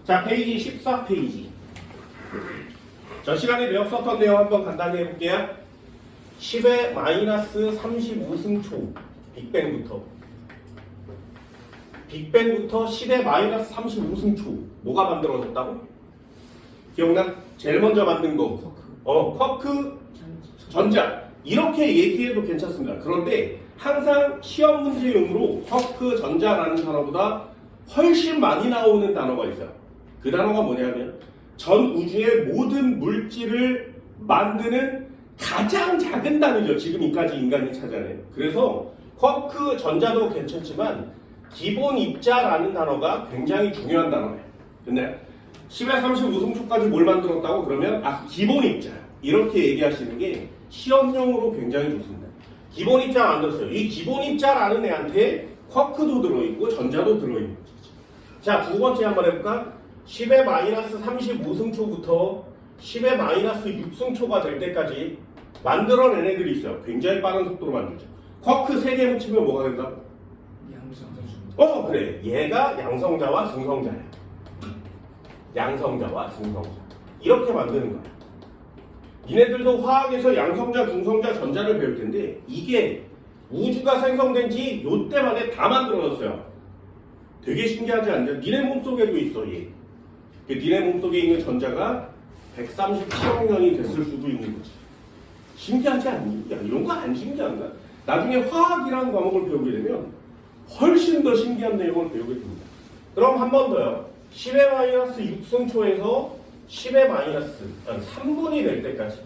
자, 페이지 14페이지. 저 시간에 배웠었던 내용 한번 간단히 해볼게요. 10의 마이너스 35승초 빅뱅부터 10의 마이너스 35승초 뭐가 만들어졌다고? 기억나? 제일 먼저 만든 거 쿼크 전자 이렇게 얘기해도 괜찮습니다. 그런데 항상 시험 문제용으로 쿼크 전자라는 단어보다 훨씬 많이 나오는 단어가 있어요. 그 단어가 뭐냐면 전 우주의 모든 물질을 만드는 가장 작은 단위죠. 지금까지 인간이 찾아낸. 그래서 쿼크 전자도 괜찮지만 기본 입자라는 단어가 굉장히 중요한 단어예요. 근데 10의 35승초까지 뭘 만들었다고? 그러면 기본 입자 이렇게 얘기하시는 게 시험용으로 굉장히 좋습니다. 기본 입자 만들었어요. 이 기본 입자라는 애한테 쿼크도 들어있고 전자도 들어있는 거죠. 자, 두 번째 한번 해볼까? 10의 마이너스 35승초부터 10의 마이너스 6승초가 될 때까지 만들어낸 애들이 있어요. 굉장히 빠른 속도로 만들죠. 쿼크 3개 묻히면 뭐가 된다? 그래. 얘가 양성자와 중성자야. 양성자와 중성자. 이렇게 만드는 거야. 니네들도 화학에서 양성자, 중성자, 전자를 배울 텐데 이게 우주가 생성된 지 요때 만에 다 만들어졌어요. 되게 신기하지 않냐? 니네 몸속에도 있어, 얘. 니네 몸속에 있는 전자가 137억 년이 됐을 수도 있는 거지. 신기하지 않니? 야, 이런 거 안 신기한가? 나중에 화학이라는 과목을 배우게 되면 훨씬 더 신기한 내용을 배우게 됩니다. 그럼 한 번 더요. 10의 마이너스 6승초에서 10의 마이너스 3분이 될 때까지.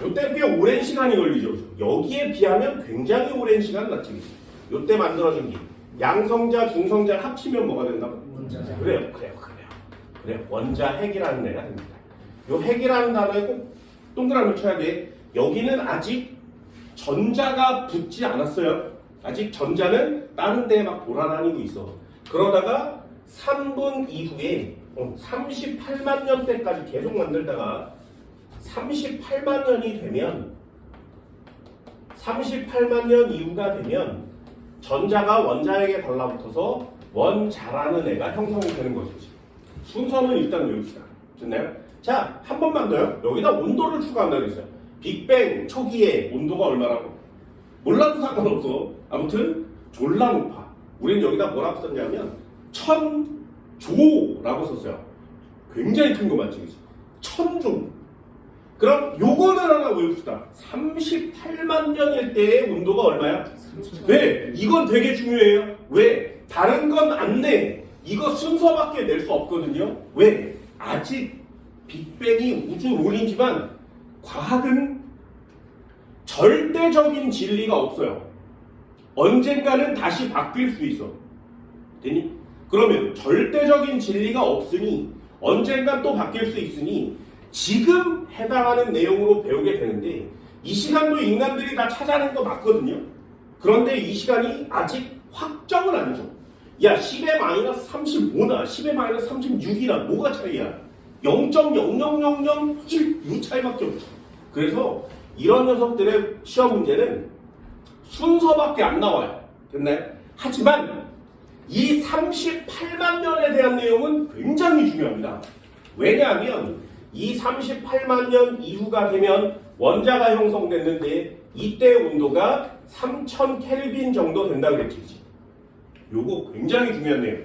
요때 꽤 오랜 시간이 걸리죠. 여기에 비하면 굉장히 오랜 시간 낫지. 요때 만들어진 게 양성자, 중성자를 합치면 뭐가 된다고? 원자. 그래요. 원자 핵이라는 애가 됩니다. 요 핵이라는 단어에 꼭 동그라미 쳐야 돼. 여기는 아직 전자가 붙지 않았어요. 아직 전자는 다른 데에 막 돌아다니고 있어. 그러다가 3분 이후에 38만 년 때까지 계속 만들다가 38만 년이 되면 38만 년 이후가 되면 전자가 원자에게 달라붙어서 원자라는 애가 형성이 되는 것이지. 순서는 일단 외웁시다. 됐나요? 자, 한 번만 더요. 여기다 온도를 추가한다고 했어요. 빅뱅 초기에 온도가 얼마라고? 몰라도 상관없어. 아무튼 졸라 높아. 우리는 여기다 뭐라고 썼냐면 1000조라고 썼어요. 굉장히 큰 거 맞지? 1000조. 그럼 요거는 하나 외웁시다. 38만 년일 때의 온도가 얼마야? 네, 이건 되게 중요해요. 왜? 다른 건 안 내. 이거 순서밖에 낼 수 없거든요. 왜? 아직 빅뱅이 우주론이지만 과학은 절대적인 진리가 없어요. 언젠가는 다시 바뀔 수 있어. 되니? 그러면 절대적인 진리가 없으니 언젠가 또 바뀔 수 있으니 지금 해당하는 내용으로 배우게 되는데 이 시간도 인간들이 다 찾아낸 거 맞거든요. 그런데 이 시간이 아직 확정은 아니죠. 야, 10의 마이너스 35나 10의 마이너스 36이나 뭐가 차이야? 0.00001 이 차이밖에 없죠. 그래서 이런 녀석들의 시험 문제는 순서밖에 안 나와요. 됐나요? 하지만 이 38만 년에 대한 내용은 굉장히 중요합니다. 왜냐하면 이 38만 년 이후가 되면 원자가 형성됐는데 이때 온도가 3000 켈빈 정도 된다 그랬지. 요거 굉장히 중요한 내용.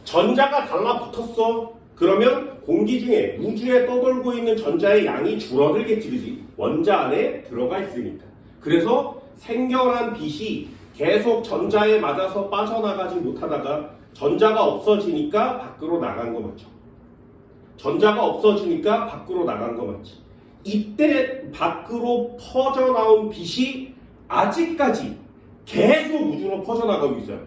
전자가 달라붙었어. 그러면 공기 중에 우주에 떠돌고 있는 전자의 양이 줄어들겠지, 그지? 원자 안에 들어가 있으니까. 그래서 생겨난 빛이 계속 전자에 맞아서 빠져나가지 못하다가 전자가 없어지니까 밖으로 나간 거 맞죠? 전자가 없어지니까 밖으로 나간 거 맞지? 이때 밖으로 퍼져나온 빛이 아직까지 계속 우주로 퍼져나가고 있어요.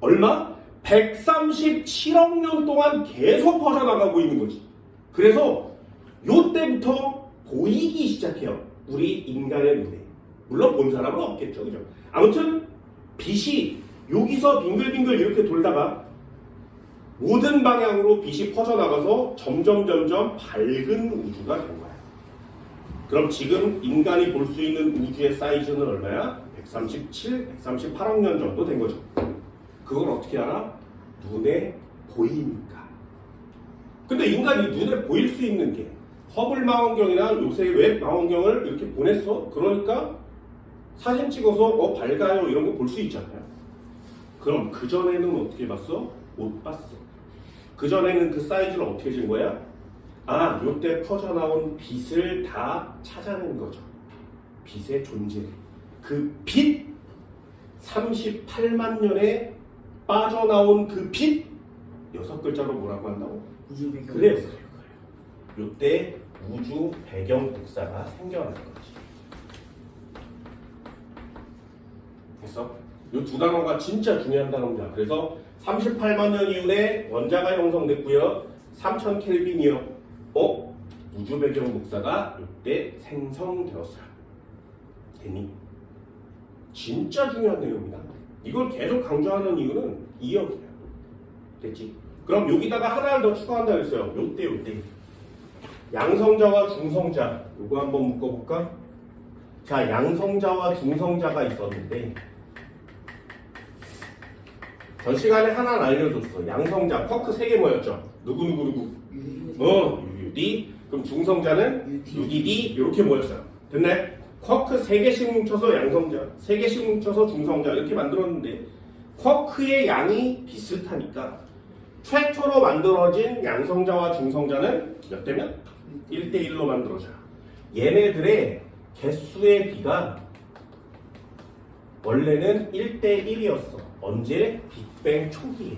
얼마? 137억 년 동안 계속 퍼져나가고 있는 거지. 그래서 요때부터 보이기 시작해요. 우리 인간의 눈에. 물론 본 사람은 없겠죠. 그죠? 아무튼 빛이 여기서 빙글빙글 이렇게 돌다가 모든 방향으로 빛이 퍼져나가서 점점 밝은 우주가 된 거야. 그럼 지금 인간이 볼 수 있는 우주의 사이즈는 얼마야? 138억 년 정도 된 거죠. 그걸 어떻게 알아? 눈에 보이니까. 근데 인간이 눈에 보일 수 있는 게 허블 망원경이나 요새 웹 망원경을 이렇게 보냈어. 그러니까 사진 찍어서 밝아요 이런 거 볼 수 있잖아요. 그럼 그전에는 어떻게 봤어? 못 봤어. 그전에는 그 사이즈를 어떻게 준 거야? 요때 퍼져나온 빛을 다 찾아낸 거죠. 빛의 존재. 그 빛, 38만 년에 빠져나온 그 빛, 6글자로 뭐라고 한다고? 우주 배경. 그래요. 요때 우주 배경 복사가 생겨난 거지. 그래서 요 두 단어가 진짜 중요한 단어입니다. 그래서 38만 년 이후에 원자가 형성됐고요. 3000 켈빈이요. 우주 배경 복사가 이때 생성되었어요. 됐니? 진짜 중요한 내용입니다. 이걸 계속 강조하는 이유는 이 여기야. 됐지? 그럼 여기다가 하나를 더 추가한다 그랬어요. 요때. 양성자와 중성자. 요거 한번 묶어볼까? 자, 양성자와 중성자가 있었는데 전 시간에 하나는 알려줬어. 양성자, 쿼크 3개 모였죠? 누구? UD. 그럼 중성자는 UDD 이렇게 모였어요. 됐네? 쿼크 3개씩 뭉쳐서 양성자, 3개씩 뭉쳐서 중성자 이렇게 만들었는데 쿼크의 양이 비슷하니까 최초로 만들어진 양성자와 중성자는 몇 대면? 1대1로 만들어져요. 얘네들의 개수의 비가 원래는 1대1이었어. 언제? 빅뱅 초기에.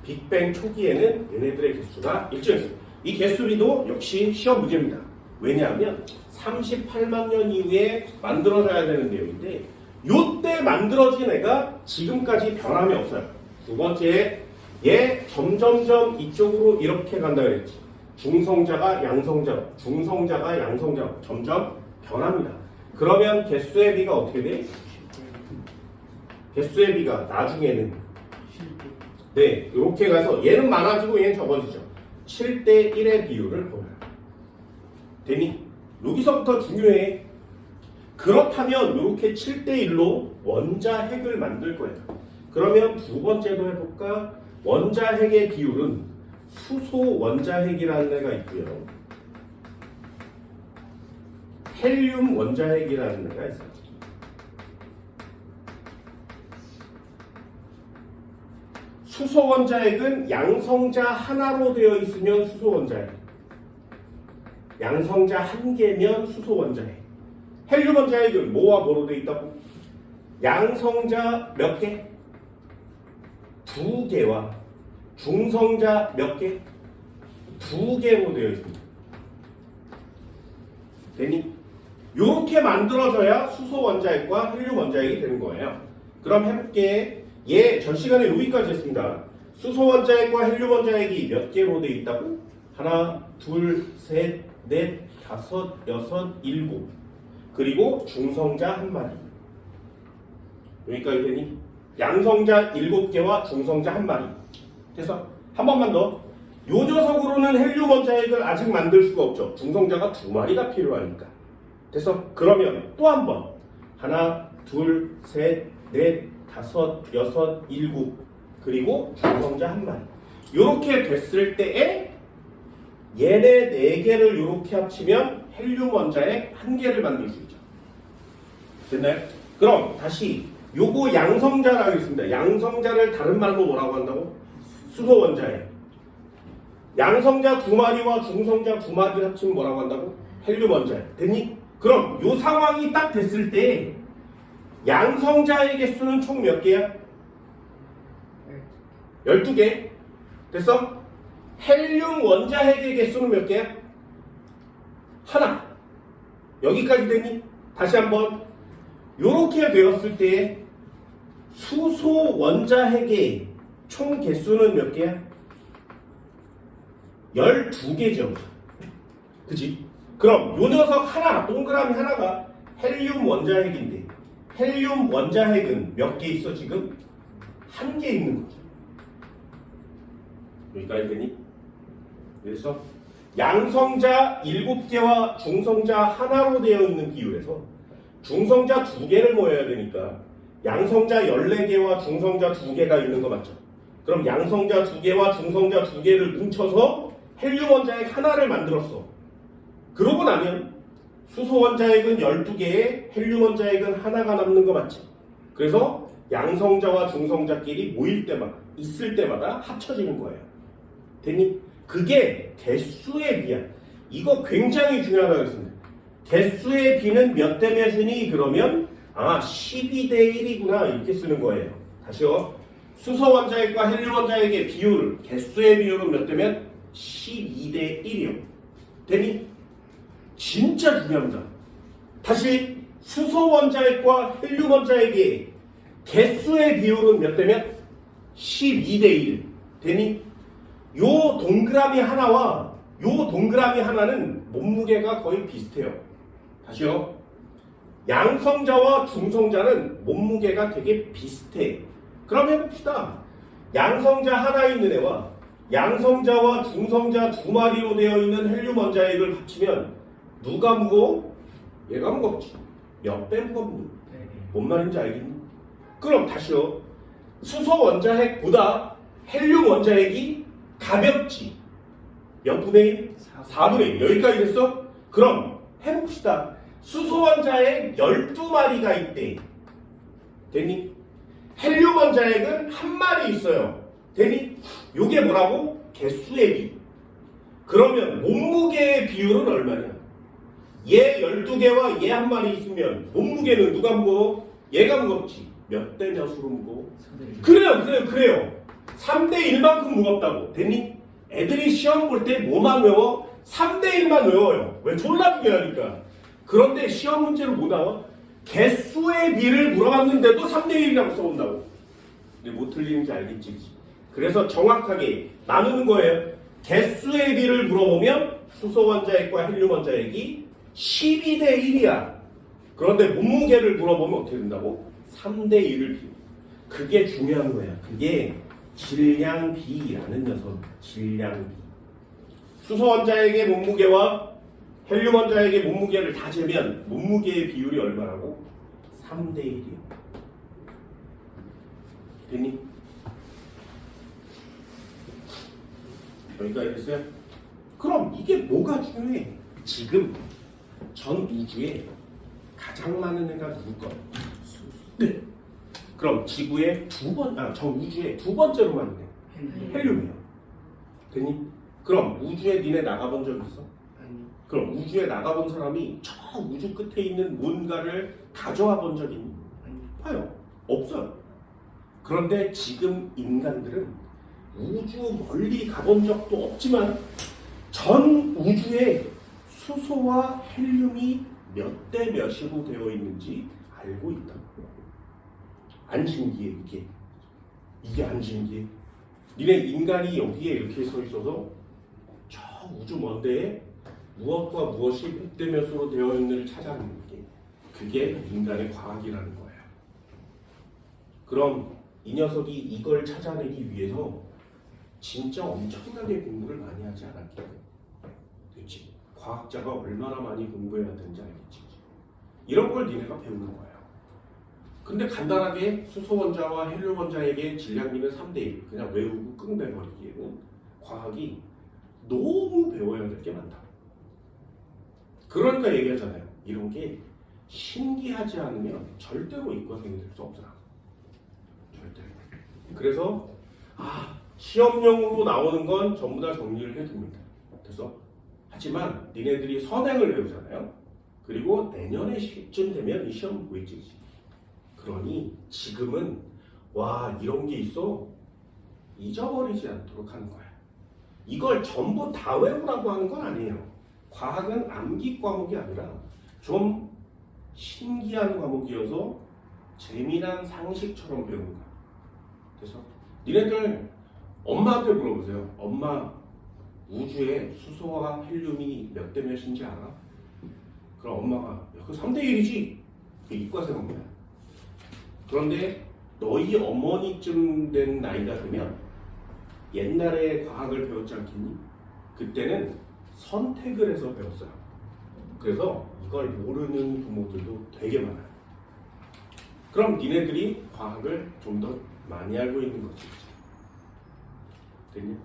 빅뱅 초기에는 얘네들의 개수가 일정했어요. 이 개수비도 역시 시험 문제입니다. 왜냐하면 38만 년 이후에 만들어져야 되는 내용인데 요때 만들어진 애가 지금까지 변함이 없어요. 두 번째, 얘 점점점 이쪽으로 이렇게 간다 그랬지. 중성자가 양성자, 중성자가 양성자 점점 변합니다. 그러면 개수의 비가 어떻게 돼? 개수의 비가 나중에는 네, 이렇게 가서 얘는 많아지고 얘는 적어지죠. 7대1의 비율을 보여요. 되니? 여기서부터 중요해. 그렇다면 이렇게 7대1로 원자핵을 만들 거예요. 그러면 두 번째도 해볼까? 원자핵의 비율은 수소 원자핵이라는 애가 있고요. 헬륨 원자핵이라는 애가 있어요. 수소 원자핵은 양성자 하나로 되어 있으면 수소 원자핵. 양성자 한 개면 수소 원자핵. 헬륨 원자핵은 뭐와 뭐로 되어 있다고? 양성자 몇 개? 2개와 중성자 몇 개? 2개로 되어 있습니다. 되니? 이렇게 만들어져야 수소 원자핵과 헬륨 원자핵이 되는 거예요. 그럼 해볼게. 전 시간에 여기까지 했습니다. 수소 원자핵과 헬륨 원자핵이 몇 개로 되어 있다고? 하나, 둘, 셋, 넷, 다섯, 여섯, 일곱. 그리고 중성자 한 마리. 여기까지 되니? 양성자 7개와 중성자 한 마리. 그래서 한 번만 더. 요 녀석으로는 헬륨 원자핵을 아직 만들 수가 없죠. 중성자가 2마리가 필요하니까. 그래서 그러면 또 한 번. 하나, 둘, 셋, 넷, 다섯, 여섯, 일곱. 그리고 중성자 한 마리. 요렇게 됐을 때에 얘네 4개를 요렇게 합치면 헬륨 원자핵 1개를 만들 수 있죠. 됐나요? 그럼 다시 요거 양성자라고 했습니다. 양성자를 다른 말로 뭐라고 한다고? 수소 원자핵. 양성자 2마리와 중성자 2마리를 합치면 뭐라고 한다고? 헬륨 원자핵. 됐니? 그럼 요 상황이 딱 됐을 때 양성자의 개수는 총 몇 개야? 12개. 됐어? 헬륨 원자핵의 개수는 몇 개야? 하나. 여기까지 됐니? 다시 한번. 요렇게 되었을 때 수소 원자핵의 총 개수는 몇 개야? 12개죠. 그치? 그럼 요 녀석 하나, 동그라미 하나가 헬륨 원자핵인데 헬륨 원자핵은 몇 개 있어 지금? 1개 있는 거죠. 여기까지 되니? 그래서 양성자 7개와 중성자 하나로 되어 있는 비율에서 중성자 2개를 모여야 되니까 양성자 14개와 중성자 2개가 있는 거 맞죠? 그럼 양성자 2개와 중성자 2개를 뭉쳐서 헬륨 원자핵 하나를 만들었어. 그러고 나면 수소 원자핵은 12개에 헬륨 원자핵은 하나가 남는 거 맞지? 그래서 양성자와 중성자끼리 모일 때마다 있을 때마다 합쳐지는 거예요. 됐니? 그게 개수의 비야. 이거 굉장히 중요하다고 했습니다. 개수의 비는 몇 대 몇이니? 그러면 12대 1이구나 이렇게 쓰는 거예요. 다시요. 수소 원자핵과 헬륨 원자핵의 비율, 개수의 비율은 몇 대 몇? 12대 1이요. 됐니? 진짜 중요합니다. 다시 수소 원자핵과 헬륨 원자핵의 개수의 비율은 몇 대 몇? 12대 1. 됐니? 요 동그라미 하나와 요 동그라미 하나는 몸무게가 거의 비슷해요. 다시요. 양성자와 중성자는 몸무게가 되게 비슷해. 그럼 해봅시다. 양성자 하나 있는 애와 양성자와 중성자 2마리로 되어 있는 헬륨 원자핵을 합치면 누가 무거워? 얘가 무겁지. 몇 배 무겁니? 뭔 말인지 알겠니? 그럼 다시요. 수소 원자핵보다 헬륨 원자핵이 가볍지. 몇 분의 1? 4분의 1. 여기까지 됐어? 그럼 해봅시다. 수소 원자핵 12마리가 있대. 됐니? 헬륨 원자핵은 한 마리 있어요. 됐니? 요게 뭐라고? 개수의 비. 그러면 몸무게의 비율은 얼마냐? 얘 12개와 얘 한 마리 있으면 몸무게는 누가 무거워? 얘가 무겁지. 몇 대 몇으로 무거워? 그래요. 3대 1만큼 무겁다고. 됐니? 애들이 시험 볼 때 뭐만 외워? 3대 1만 외워요. 왜? 졸라 중요하니까. 그런데 시험 문제로 뭐 나와? 개수의 비를 물어봤는데도 3대 1이라고 써온다고. 근데 뭐 틀리는지 알겠지? 그래서 정확하게 나누는 거예요. 개수의 비를 물어보면 수소 원자핵과 헬륨 원자핵이 12대 1이야. 그런데 몸무게를 물어보면 어떻게 된다고? 3대 1을 비워. 그게 중요한 거야. 그게 질량비라는 녀석. 질량비. 수소 원자핵의 몸무게와 헬륨 원자핵의 몸무게를 다 재면 몸무게의 비율이 얼마라고? 3대 1이요. 됐니? 여기까지 됐어요? 그럼 이게 뭐가 중요해? 지금 전 우주에 가장 많은 애가 누굴까? 네. 그럼 지구의 전 우주의 두 번째로 많은 애 헬륨이에요. 됐니? 그럼 우주에 니네 나가본 적 있어? 그럼 우주에 나가본 사람이 저 우주 끝에 있는 뭔가를 가져와 본 적 있니? 봐요. 없어요. 그런데 지금 인간들은 우주 멀리 가본 적도 없지만 전 우주에 수소와 헬륨이 몇 대 몇으로 되어 있는지 알고 있다. 안 신기해 이게? 이게 안 신기해? 니네 인간이 여기에 이렇게 서 있어서 저 우주 먼 데에 무엇과 무엇이 몇 대 몇으로 되어 있는지를 찾아내는 게 그게 인간의 과학이라는 거예요. 그럼 이 녀석이 이걸 찾아내기 위해서 진짜 엄청나게 공부를 많이 하지 않았겠니? 그렇지? 과학자가 얼마나 많이 공부해야 되는지 알겠지? 이런 걸 니네가 배우는 거예요. 근데 간단하게 수소 원자와 헬륨 원자에게 질량비는 3대 1 그냥 외우고 끙대버리기에는 과학이 너무 배워야 될 게 많다. 그러니까 얘기하잖아요. 이런 게 신기하지 않으면 절대로 이과생이 될 수 없어요. 절대로. 그래서 시험용으로 나오는 건 전부 다 정리를 해둡니다. 그래서 하지만 니네들이 선행을 배우잖아요. 그리고 내년에 시쯤 되면 이 시험 보이지. 그러니 지금은 와 이런 게 있어 잊어버리지 않도록 하는 거야. 이걸 전부 다 외우라고 하는 건 아니에요. 과학은 암기 과목이 아니라 좀 신기한 과목이어서 재미난 상식처럼 배우는 거야. 그래서 니네들 엄마한테 물어보세요. 엄마 우주에 수소와 헬륨이 몇 대 몇인지 알아? 그럼 엄마가 그 3대 1이지. 그 이과생 엄마야. 그런데 너희 어머니쯤 된 나이가 되면 옛날에 과학을 배웠지 않겠니? 그때는 선택을 해서 배웠어요. 그래서 이걸 모르는 부모들도 되게 많아요. 그럼 니네들이 과학을 좀 더 많이 알고 있는 거지. 됐냐?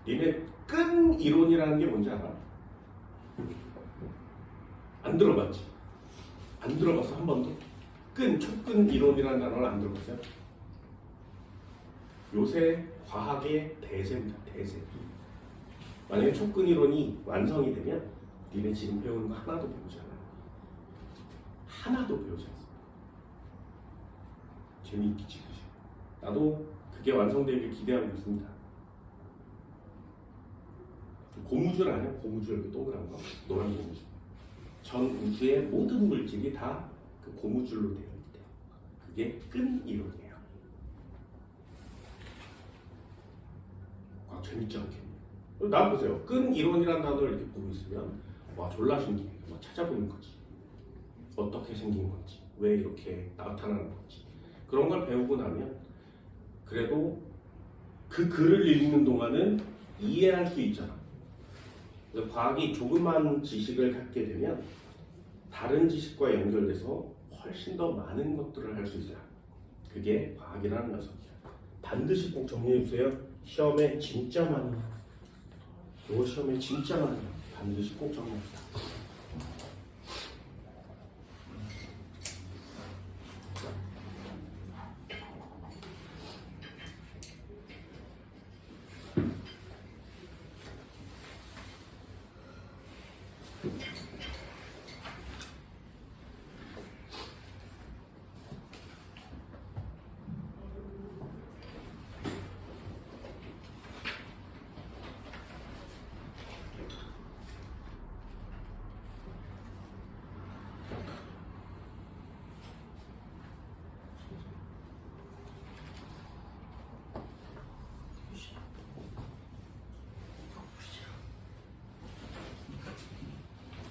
니네 끈 이론이라는 게 뭔지 알아? 안 들어봤지? 안 들어봤어 한 번도? 촉근 이론이라는 단어를 안 들어봤어요? 요새 과학의 대세입니다. 대세. 만약에 촉근 이론이 완성이 되면 니네 지금 배우는 거 하나도 배우지 않아요. 하나도 배우지 않습니다. 재미있겠지, 그지? 나도 그게 완성되길 기대하고 있습니다. 고무줄 아니야? 고무줄 이렇게 동그란 거? 노란 고무줄. 전 우주의 모든 물질이 다 그 고무줄로 되어 있대요. 그게 끈 이론이에요. 아, 재밌지 않겠니? 나 보세요. 끈 이론이라는 단어를 이렇게 보고 있으면 와 졸라 신기해. 막 찾아보는 거지. 어떻게 생긴 건지, 왜 이렇게 나타나는 건지 그런 걸 배우고 나면 그래도 그 글을 읽는 동안은 이해할 수 있잖아. 과학이 조그만 지식을 갖게 되면 다른 지식과 연결돼서 훨씬 더 많은 것들을 할 수 있어요. 그게 과학이라는 녀석이야. 반드시 꼭 정리해주세요. 시험에 진짜 많이 요 시험에 진짜 많이 반드시 꼭 정리합시다.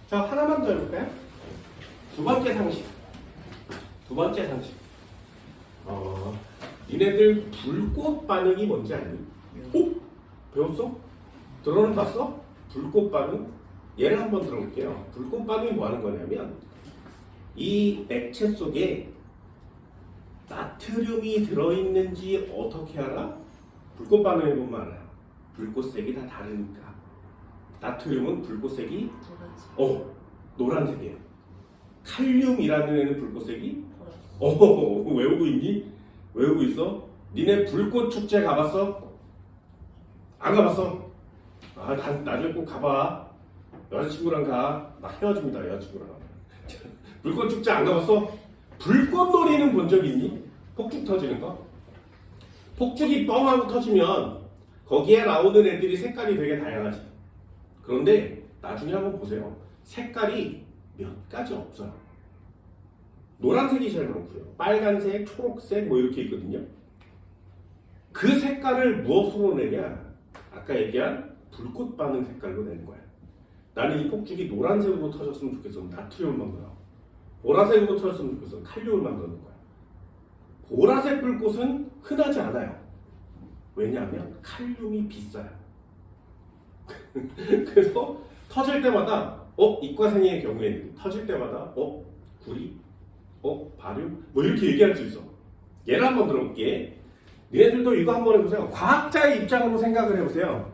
자, 하나만 더 해볼까요? 두 번째 상식. 니네들 불꽃 반응이 뭔지 아니? 배웠어? 들어는 봤어? 불꽃 반응? 얘를 한번 들어볼게요. 불꽃 반응이 뭐 하는 거냐면 이 액체 속에 나트륨이 들어있는지 어떻게 알아? 불꽃 반응해 보면 알아요. 불꽃색이 다 다르니까. 나트륨은 불꽃색이 노란색이에요. 칼륨이라는 애는 불꽃색이 외우고 있니? 외우고 있어? 니네 불꽃 축제 가봤어? 안 가봤어? 나중에 꼭 가봐. 여자친구랑 가. 나 헤어집니다, 여자친구랑. 불꽃 축제 안 가봤어? 불꽃놀이는 본 적 있니? 폭죽 터지는 거? 폭죽이 뻥 하고 터지면 거기에 나오는 애들이 색깔이 되게 다양하지. 그런데 나중에 한번 보세요. 색깔이 몇 가지 없어요. 노란색이 제일 많고요. 빨간색, 초록색 뭐 이렇게 있거든요. 그 색깔을 무엇으로 내냐? 아까 얘기한 불꽃 반응 색깔로 내는 거야. 나는 이 폭죽이 노란색으로 터졌으면 좋겠어. 나트륨을 만들어. 보라색으로 터졌으면 좋겠어. 칼륨을 만드는 거야. 보라색 불꽃은 흔하지 않아요. 왜냐하면 칼륨이 비싸요. 그래서 터질 때마다 이과생의 경우에는 터질 때마다 구리, 바륨 뭐 이렇게 얘기할 수 있어. 예를 한번 들어볼게. 니네들도 이거 한번 해보세요. 과학자의 입장으로 생각을 해보세요.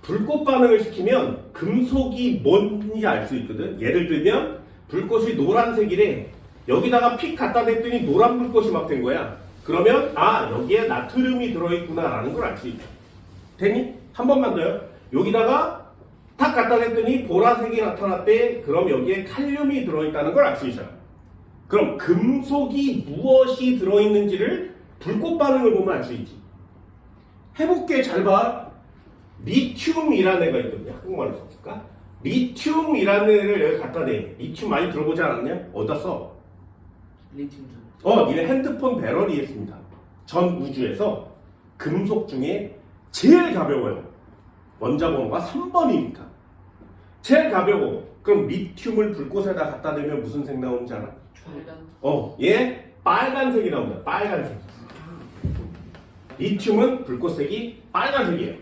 불꽃 반응을 시키면 금속이 뭔지 알 수 있거든. 예를 들면 불꽃이 노란색이래. 여기다가 픽 갖다 댔더니 노란 불꽃이 막 된 거야. 그러면 여기에 나트륨이 들어있구나 라는 걸 알 수 있죠. 됐니? 한 번만 더요. 여기다가 탁 갖다 댔더니 보라색이 나타났대. 그럼 여기에 칼륨이 들어있다는 걸 알 수 있어요. 그럼 금속이 무엇이 들어있는지를 불꽃 반응을 보면 알 수 있지. 해볼게. 잘 봐. 리튬이라는 애가 있거든요. 한국말로 썼을까? 리튬이라는 애를 여기 갖다 대. 리튬 많이 들어보지 않았냐? 어디다 써? 리튬. 니네 핸드폰 배터리에 씁니다. 전 우주에서 금속 중에 제일 가벼워요. 원자번호가 3번이니까. 제일 가벼워. 그럼 리튬을 불꽃에다 갖다 대면 무슨 색 나오는지 알아? 빨간. 얘 빨간색이 나옵니다. 빨간색. 리튬은 불꽃색이 빨간색이에요.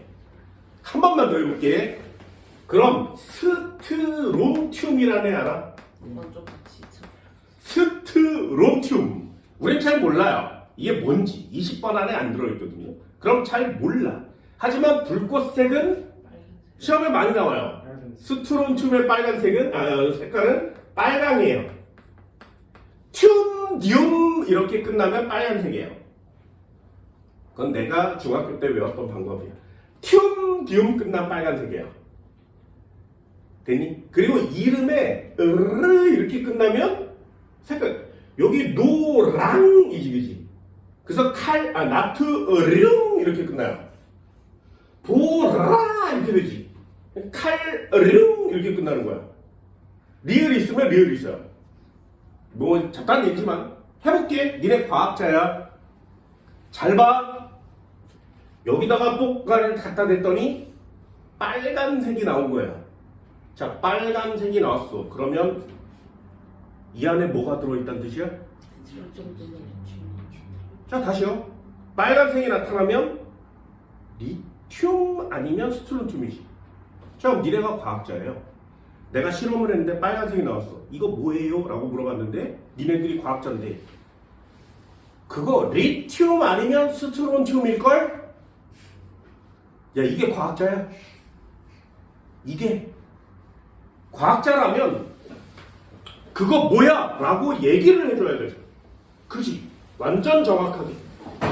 한 번만 더 해볼게. 그럼 스트론튬이라는 애 알아? 먼저 같이 쳐. 스트론튬. 우린 잘 몰라요. 이게 뭔지 20번 안에 안 들어있거든요. 그럼 잘 몰라. 하지만 불꽃색은 빨간색. 시험에 많이 나와요. 스트론튬의 빨간색은 색깔은 빨강이에요. 튬 이렇게 끝나면 빨간색이에요. 그건 내가 중학교 때 외웠던 방법이야. 튬 끝난 빨간색이에요. 됐니? 그리고 이름에 이렇게 끝나면 색깔 여기 노랑이지, 그지? 그래서 나트륨 이렇게 끝나요. 보라 이렇게 되지. 칼륨 이렇게 끝나는 거야. 리을 있으면 리을 있어요. 뭐 잡다한 얘기지만 해볼게. 니네 과학자야. 잘 봐. 여기다가 뽀까를 갖다 댔더니 빨간색이 나온 거야. 자, 빨간색이 나왔어. 그러면 이 안에 뭐가 들어있다는 뜻이야? 자, 다시요. 빨간색이 나타나면 리튬 아니면 스트론튬이지. 자, 그럼 니네가 과학자예요. 내가 실험을 했는데 빨간색이 나왔어. 이거 뭐예요? 라고 물어봤는데 니네들이 과학자인데 그거 리튬 아니면 스트론튬일걸? 야, 이게 과학자야? 이게 과학자라면 그거 뭐야? 라고 얘기를 해줘야 되죠. 그지? 완전 정확하게.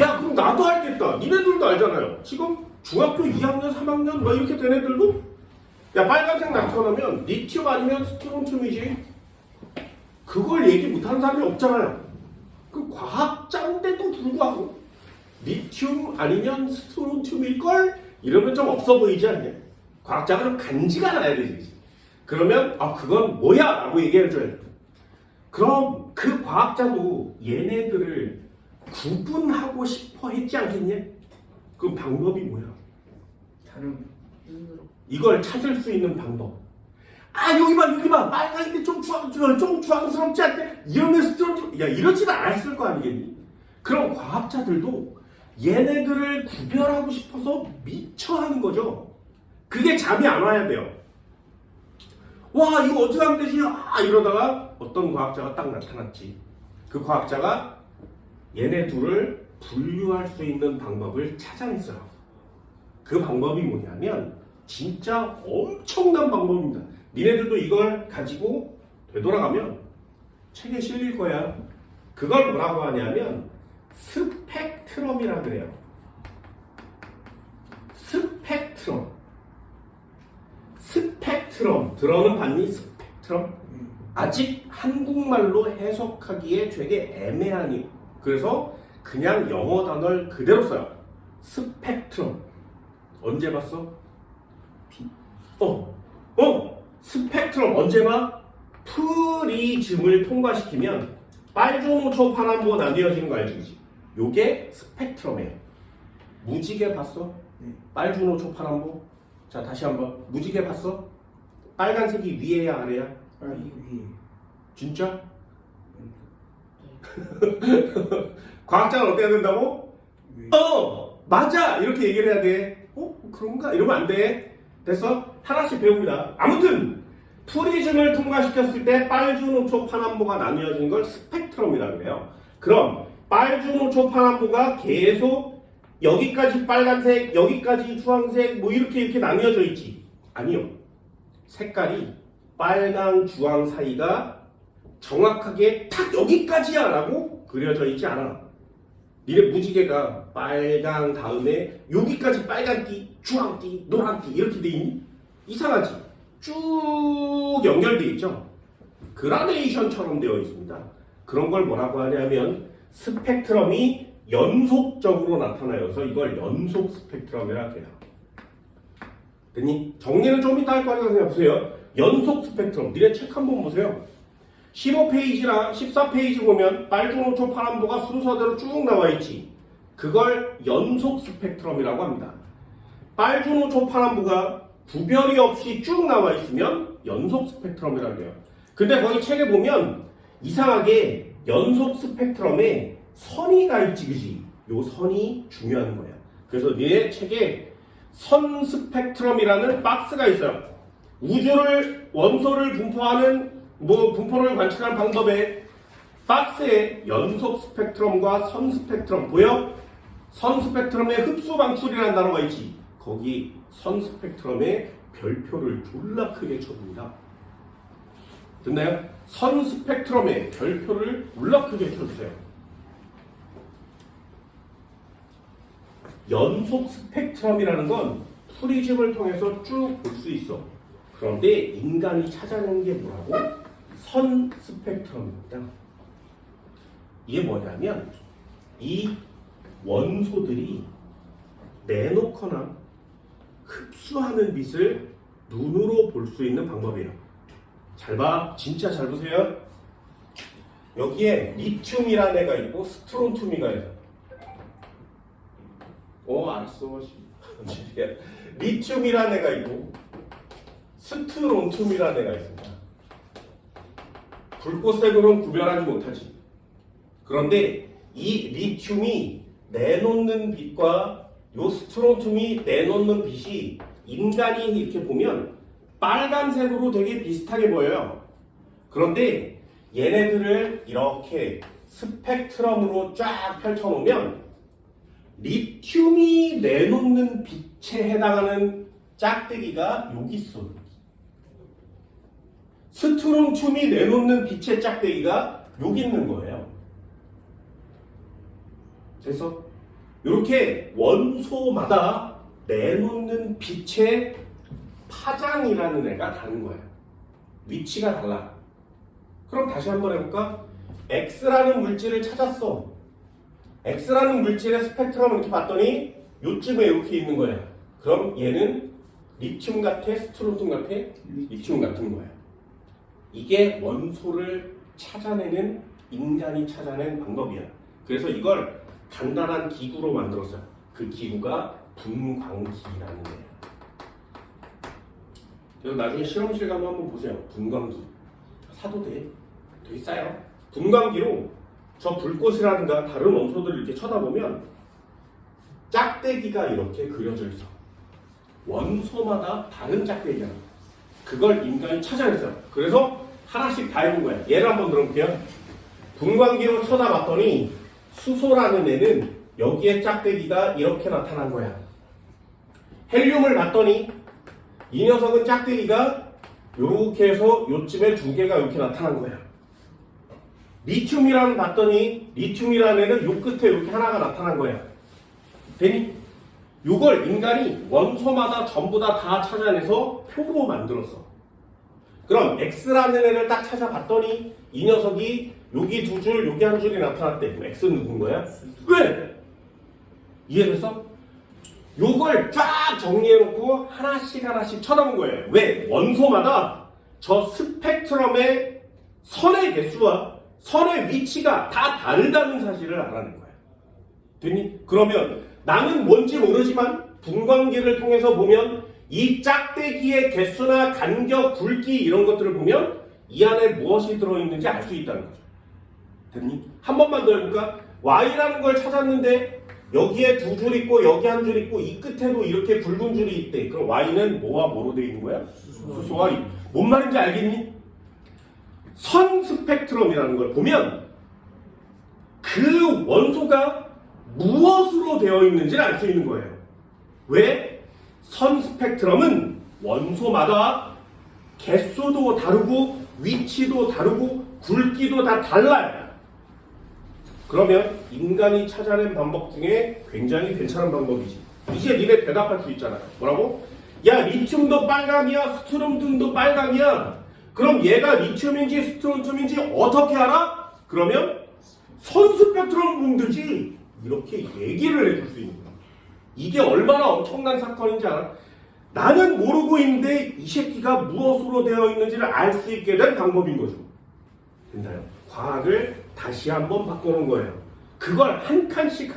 야, 그럼 나도 알겠다. 니네들도 알잖아요. 지금 중학교 2학년, 3학년 뭐 이렇게 된 애들도 야, 빨간색 나타나면 리튬 아니면 스트론튬이지. 그걸 얘기 못하는 사람이 없잖아요. 그 과학자인데도 불구하고 리튬 아니면 스트론튬일걸? 이러면 좀 없어 보이지 않냐? 과학자가 좀 간지가 나야 되지. 그러면 그건 뭐야? 라고 얘기해줘야 돼. 그럼 그 과학자도 얘네들을 구분하고 싶어 했지 않겠냐? 그 방법이 뭐야? 다른 눈으로. 이걸 찾을 수 있는 방법. 여기 봐. 빨간인데 좀 주황스럽지 않대? 이러면 스트론튬, 야, 이러지는 않았을 거 아니겠니? 그럼 과학자들도 얘네들을 구별하고 싶어서 미쳐 하는 거죠. 그게 잠이 안 와야 돼요. 와, 이거 어떻게 하면 되지? 이러다가 어떤 과학자가 딱 나타났지. 그 과학자가 얘네 둘을 분류할 수 있는 방법을 찾아냈어요. 그 방법이 뭐냐면 진짜 엄청난 방법입니다. 니네들도 이걸 가지고 되돌아가면 책에 실릴 거야. 그걸 뭐라고 하냐면 스펙트럼이라 그래요. 스펙트럼 들어는 봤니? 스펙트럼? 아직 한국말로 해석하기에 되게 애매하니 그래서 그냥 영어 단어를 그대로 써요. 스펙트럼. 언제 봤어? 스펙트럼 언제 봐? 프리즘을 통과시키면 빨주노초 파남보 나뉘어지는 거 알지? 요게 스펙트럼이에요. 무지개 봤어? 빨주노초 파남보. 자, 다시 한번. 무지개 봤어? 빨간색이 위에야 아래야? 위에. 진짜? 과학자는 어때야 된다고? 위에. 맞아! 이렇게 얘기를 해야 돼. 그런가? 이러면 안 돼. 됐어? 하나씩 배웁니다. 아무튼 프리즘을 통과시켰을 때 빨주노초 파남보가 나뉘어진 걸 스펙트럼이라 그래요. 그럼 빨주노초 파남보가 계속 여기까지 빨간색, 여기까지 주황색 뭐 이렇게 나뉘어져 있지? 아니요. 색깔이 빨강, 주황 사이가 정확하게 탁 여기까지야 라고 그려져 있지 않아. 니네 무지개가 빨강 다음에 여기까지 빨간띠, 주황띠, 노란띠 이렇게 돼 있니? 이상하지? 쭉 연결돼 있죠? 그라데이션처럼 되어 있습니다. 그런 걸 뭐라고 하냐면 스펙트럼이 연속적으로 나타나요. 그래서 이걸 연속 스펙트럼이라고 해요. 됐니? 정리는 좀 이따 할 거니까 그냥 보세요. 연속 스펙트럼. 니네 책 한번 보세요. 15페이지랑 14페이지 보면 빨주노초 파남보가 순서대로 쭉 나와 있지. 그걸 연속 스펙트럼이라고 합니다. 빨주노초 파남보가 구별이 없이 쭉 나와 있으면 연속 스펙트럼이라고 해요. 근데 거기 책에 보면 이상하게 연속 스펙트럼에 선이 있지, 그지? 요 선이 중요한 거예요. 그래서 내 책에 선 스펙트럼이라는 박스가 있어요. 우주를 원소를 분포하는 분포를 관측하는 방법에 박스에 연속 스펙트럼과 선 스펙트럼 보여? 선 스펙트럼에 흡수 방출이라는 단어가 있지. 거기 선 스펙트럼에 별표를 졸라 크게 쳐줍니다. 됐나요? 선 스펙트럼에 별표를 졸라 크게 쳐주세요. 연속 스펙트럼이라는 건 프리즘을 통해서 쭉 볼 수 있어. 그런데 인간이 찾아낸 게 뭐라고? 선 스펙트럼입니다. 이게 뭐냐면 이 원소들이 내놓거나 흡수하는 빛을 눈으로 볼 수 있는 방법이에요. 잘 봐. 진짜 잘 보세요. 여기에 리튬이라는 애가 있고 스트론튬이가 있어. 알았어. 리튬이라는 애가 있고 스트론튬이라는 애가 있습니다. 붉고색으로는 구별하지 못하지. 그런데 이 리튬이 내놓는 빛과 요 스트론튬이 내놓는 빛이 인간이 이렇게 보면 빨간색으로 되게 비슷하게 보여요. 그런데 얘네들을 이렇게 스펙트럼으로 쫙 펼쳐놓으면 리튬이 내놓는 빛에 해당하는 짝대기가 여기 있어. 스트론튬이 내놓는 빛의 짝대기가 여기 있는 거예요. 그래서 이렇게 원소마다 내놓는 빛의 파장이라는 애가 다른 거예요. 위치가 달라. 그럼 다시 한번 해볼까? X라는 물질을 찾았어. X라는 물질의 스펙트럼을 이렇게 봤더니 요쯤에 이렇게 있는 거야. 그럼 얘는 리튬 같아? 스트론튬 같아? 리튬 같은 거야. 이게 원소를 찾아내는 인간이 찾아낸 방법이야. 그래서 이걸 간단한 기구로 만들었어요. 그 기구가 분광기라는 거예요. 그래서 나중에 실험실 가면 한번 보세요. 분광기 사도 돼. 되게 싸요. 분광기로 저 불꽃이라든가 다른 원소들을 이렇게 쳐다보면 짝대기가 이렇게 그려져 있어. 원소마다 다른 짝대기야. 그걸 인간이 찾아냈어요. 그래서 하나씩 다 해본 거야. 예를 한번 들어볼게요. 분광기로 쳐다봤더니 수소라는 애는 여기에 짝대기가 이렇게 나타난 거야. 헬륨을 봤더니 이 녀석은 짝대기가 이렇게 해서 요쯤에 두 개가 이렇게 나타난 거야. 리튬이라는 봤더니 리튬이라는 애는 요 끝에 이렇게 하나가 나타난 거야. 되니? 요걸 인간이 원소마다 전부 다 찾아내서 표로 만들었어. 그럼 X라는 애를 딱 찾아봤더니 이 녀석이 여기 두 줄, 여기 한 줄이 나타났대. 그럼 X는 누군 거야? 왜? 이해됐어? 요걸 쫙 정리해놓고 하나씩 쳐다본 거예요. 왜? 원소마다 저 스펙트럼의 선의 개수와 선의 위치가 다 다르다는 사실을 알아낸 거야. 됐니? 그러면 나는 뭔지 모르지만 분광기를 통해서 보면 이 짝대기의 개수나 간격, 굵기 이런 것들을 보면 이 안에 무엇이 들어있는지 알 수 있다는 거죠. 됐니? 한 번만 더 해볼까? Y라는 걸 찾았는데 여기에 두 줄 있고 여기 한 줄 있고 이 끝에도 이렇게 굵은 줄이 있대. 그럼 Y는 뭐와 뭐로 되어 있는 거야? 수소와 이. 뭔 말인지 알겠니? 선 스펙트럼이라는 걸 보면 그 원소가 무엇으로 되어 있는지를 알 수 있는 거예요. 왜? 선 스펙트럼은 원소마다 개수도 다르고 위치도 다르고 굵기도 다 달라요. 그러면 인간이 찾아낸 방법 중에 굉장히 괜찮은 방법이지. 이제 니네 대답할 수 있잖아. 뭐라고? 야, 리튬도 빨강이야, 스트론튬도 빨강이야. 그럼 얘가 리튬인지 스트론튬인지 어떻게 알아? 그러면 선 스펙트럼 보면 되지. 이렇게 얘기를 해줄 수 있는 거야. 이게 얼마나 엄청난 사건인지 알아? 나는 모르고 있는데 이 새끼가 무엇으로 되어 있는지를 알 수 있게 된 방법인 거죠. 됐나요? 과학을 다시 한번 바꾸는 거예요. 그걸 한 칸씩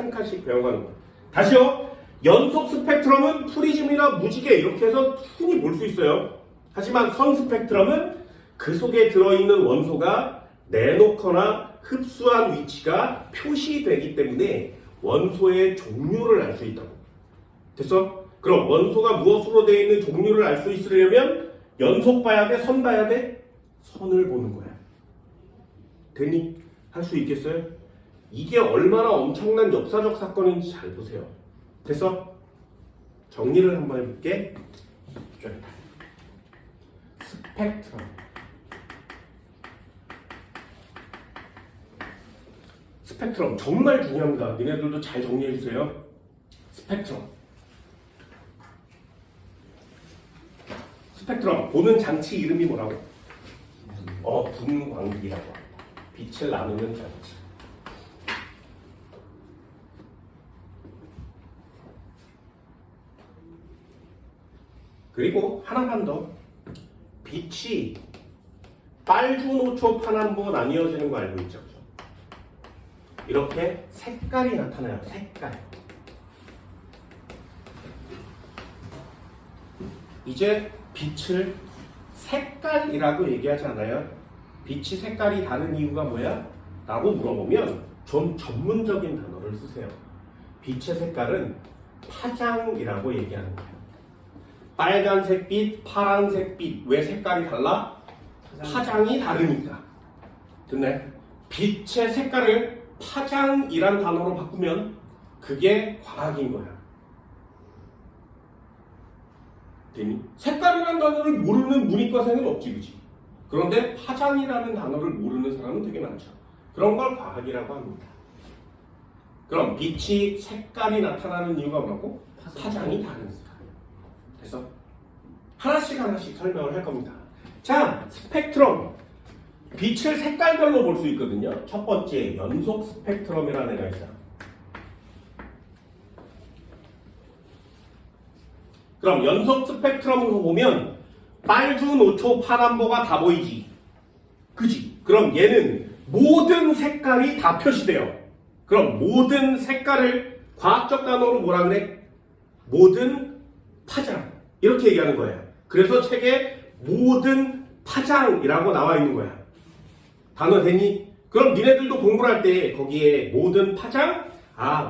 배워가는 거예요. 다시요. 연속 스펙트럼은 프리즘이나 무지개 이렇게 해서 흔히 볼 수 있어요. 하지만 선 스펙트럼은 그 속에 들어있는 원소가 내놓거나 흡수한 위치가 표시되기 때문에 원소의 종류를 알 수 있다고. 됐어? 그럼 원소가 무엇으로 되어 있는 종류를 알 수 있으려면 연속 봐야 돼? 선 봐야 돼? 선을 보는 거야. 됐니? 할 수 있겠어요? 이게 얼마나 엄청난 역사적 사건인지 잘 보세요. 됐어? 정리를 한번 해볼게. 스펙트럼. 스펙트럼 정말 중요합니다. 니네들도 잘 정리해 주세요. 스펙트럼. 스펙트럼 보는 장치 이름이 뭐라고? 분광기라고 합니다. 빛을 나누는 장치. 그리고 하나만 더. 빛이 빨주노초 파남보 나뉘어지는 거 알고 있죠? 이렇게 색깔이 나타나요. 색깔. 이제 빛을 색깔이라고 얘기하지 않아요? 빛이 색깔이 다른 이유가 뭐야? 라고 물어보면 좀 전문적인 단어를 쓰세요. 빛의 색깔은 파장이라고 얘기하는 거예요. 빨간색 빛, 파란색 빛. 왜 색깔이 달라? 파장이 다르니까. 됐나요? 빛의 색깔을 파장이란 단어로 바꾸면 그게 과학인 거야. 됐니? 색깔이라는 단어를 모르는 문이과생은 없지, 그치? 그런데 파장이라는 단어를 모르는 사람은 되게 많죠. 그런 걸 과학이라고 합니다. 그럼 빛이 색깔이 나타나는 이유가 뭐라고? 파장이 다르니까. 됐어? 하나씩 설명을 할 겁니다. 자, 스펙트럼. 빛을 색깔별로 볼 수 있거든요. 첫 번째, 연속 스펙트럼이라는 애가 있어요. 그럼 연속 스펙트럼으로 보면 빨주, 노초, 파란보가 다 보이지. 그지? 그럼 얘는 모든 색깔이 다 표시돼요. 그럼 모든 색깔을 과학적 단어로 뭐라 그래? 모든 파장. 이렇게 얘기하는 거예요. 그래서 책에 모든 파장이라고 나와 있는 거야. 단어 되니? 그럼 니네들도 공부를 할 때 거기에 모든 파장?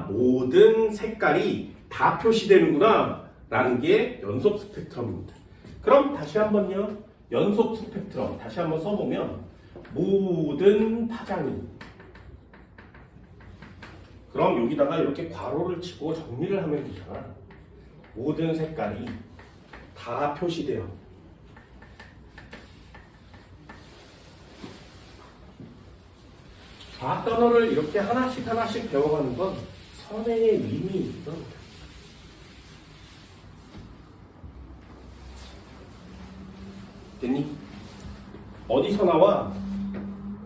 모든 색깔이 다 표시되는구나 라는 게 연속 스펙트럼입니다. 그럼 다시 한번요. 연속 스펙트럼 다시 한번 써보면 모든 파장이. 그럼 여기다가 이렇게 괄호를 치고 정리를 하면 되잖아. 모든 색깔이 다 표시돼요. 과학 단어를 이렇게 하나씩 배워가는 건 선행의 의미 있어. 됐니? 어디서 나와?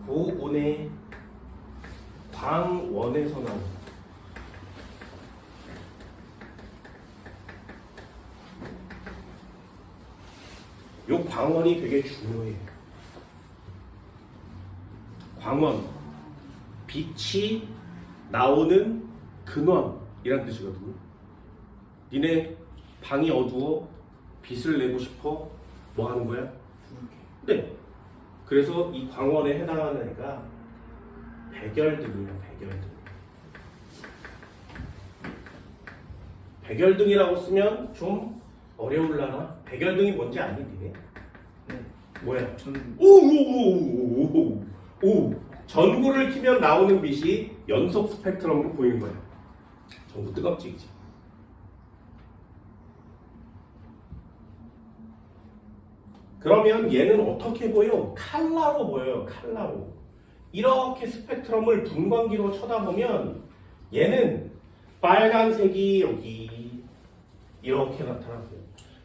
고온의 광원에서 나와. 요 광원이 되게 중요해요. 광원. 빛이 나오는 근원이란 뜻이거든요. 니네 방이 어두워 빛을 내고 싶어 뭐 하는 거야? 네. 그래서 이 광원에 해당하는 애가 백열등이에요. 백열등이라고 쓰면 좀 어려울라나? 백열등이 뭔지 아니 니네? 네. 뭐야? 저는 오. 전구를 키면 나오는 빛이 연속 스펙트럼으로 보이는 거예요. 전구 뜨겁지, 그치? 그러면 얘는 어떻게 보여? 칼라로 보여요. 칼라로. 이렇게 스펙트럼을 분광기로 쳐다보면 얘는 빨간색이 여기 이렇게 나타나고요.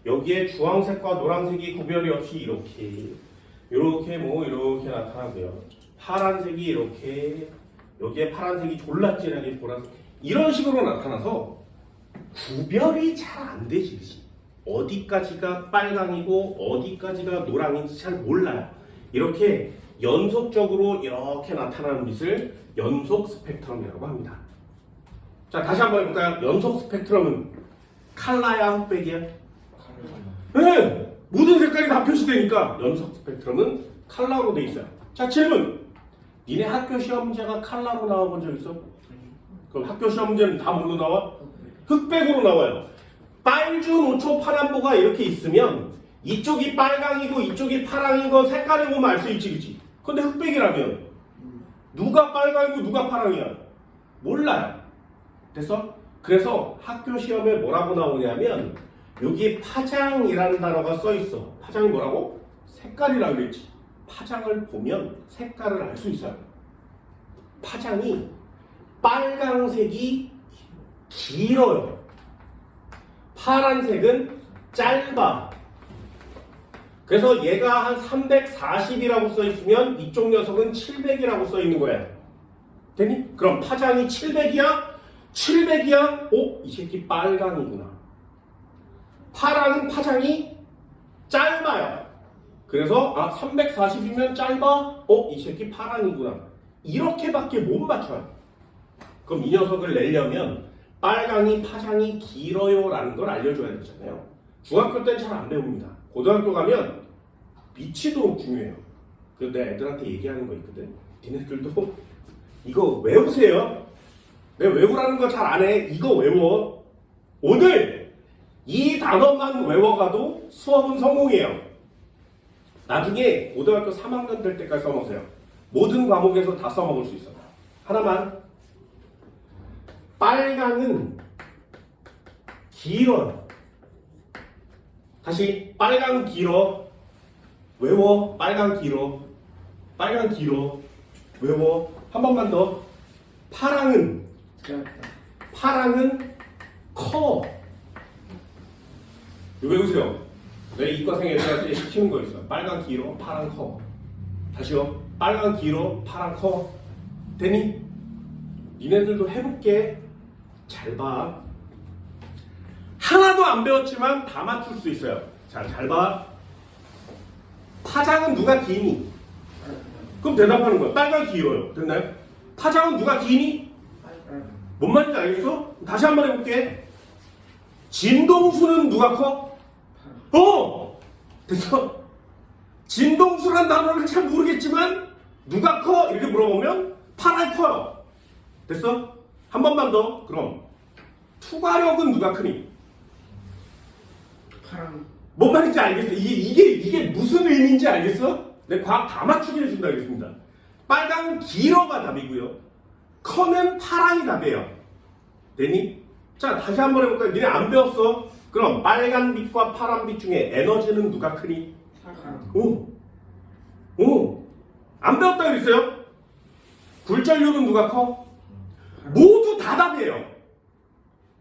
여기에 주황색과 노란색이 구별이 없이 이렇게 이렇게 나타나고요. 파란색이 이렇게, 여기에 파란색이 졸라 진하게 보라색, 이런 식으로 나타나서 구별이 잘 안 되지, 그치? 어디까지가 빨강이고 어디까지가 노랑인지 잘 몰라요. 이렇게 연속적으로 이렇게 나타나는 빛을 연속 스펙트럼이라고 합니다. 자, 다시 한번 해볼까요? 연속 스펙트럼은 칼라야, 흑백이야? 네! 모든 색깔이 다 표시되니까 연속 스펙트럼은 칼라로 돼 있어요. 자, 질문! 니네 학교 시험 문제가 칼라로 나와본 적 있어? 그럼 학교 시험 문제는 다 뭘로 나와? 흑백으로 나와요. 빨주, 노초, 파란보가 이렇게 있으면 이쪽이 빨강이고 이쪽이 파랑인 거 색깔을 보면 알 수 있지, 그치? 근데 흑백이라면 누가 빨강이고 누가 파랑이야? 몰라요. 됐어? 그래서 학교 시험에 뭐라고 나오냐면 여기 파장이라는 단어가 써 있어. 파장이 뭐라고? 색깔이라고 그랬지. 파장을 보면 색깔을 알 수 있어요. 파장이 빨강색이 길어요. 파란색은 짧아. 그래서 얘가 한 340이라고 써 있으면 이쪽 녀석은 700이라고 써 있는 거야. 되니? 그럼 파장이 700이야? 700이야? 오, 이 새끼 빨강이구나. 파랑은 파장이 짧아요. 그래서 340이면 짧아? 이 새끼 파랑이구나. 이렇게밖에 못 맞춰요. 그럼 이 녀석을 내려면 빨강이 파장이 길어요 라는 걸 알려줘야 되잖아요. 중학교 때는 잘 안 배웁니다. 고등학교 가면 미치도록 중요해요. 그래서 내가 애들한테 얘기하는 거 있거든. 니네들도 이거 외우세요. 내가 외우라는 거 잘 안 해. 이거 외워. 오늘 이 단어만 외워가도 수업은 성공이에요. 나중에 고등학교 3학년 될 때까지 써먹으세요. 모든 과목에서 다 써먹을 수 있어요. 하나만. 빨강은 길어요. 다시 빨강 길어. 외워. 빨강 길어. 빨강 길어. 외워. 한 번만 더. 파랑은 커. 이거 외우세요. 내 이과생 애들한테 시키는 거 있어. 빨강 길어. 파랑 커. 다시요. 빨강 길어. 파랑 커. 되니? 니네들도 해볼게. 잘 봐. 하나도 안 배웠지만 다 맞출 수 있어요. 자, 잘 봐. 파장은 누가 기니? 그럼 대답하는 거야. 빨강 길어요. 됐나요? 파장은 누가 기니? 뭔 말인지 알겠어? 다시 한번 해볼게. 진동수는 누가 커? 됐어. 진동수란 단어를 잘 모르겠지만 누가 커? 이렇게 물어보면 파랑이 커요. 됐어? 한 번만 더. 그럼 투과력은 누가 크니? 파랑. 뭔 말인지 알겠어? 이게 무슨 의미인지 알겠어? 내 과학 다 맞추게 해준다 하겠습니다. 빨강 길어가 답이고요. 커는 파랑이 답이에요. 되니? 자, 다시 한번 해볼까요? 니네 안 배웠어? 그럼 빨간빛과 파란빛 중에 에너지는 누가 크니? 파랑. 안 배웠다 그랬어요? 굴절률은 누가 커? 모두 다 답이에요.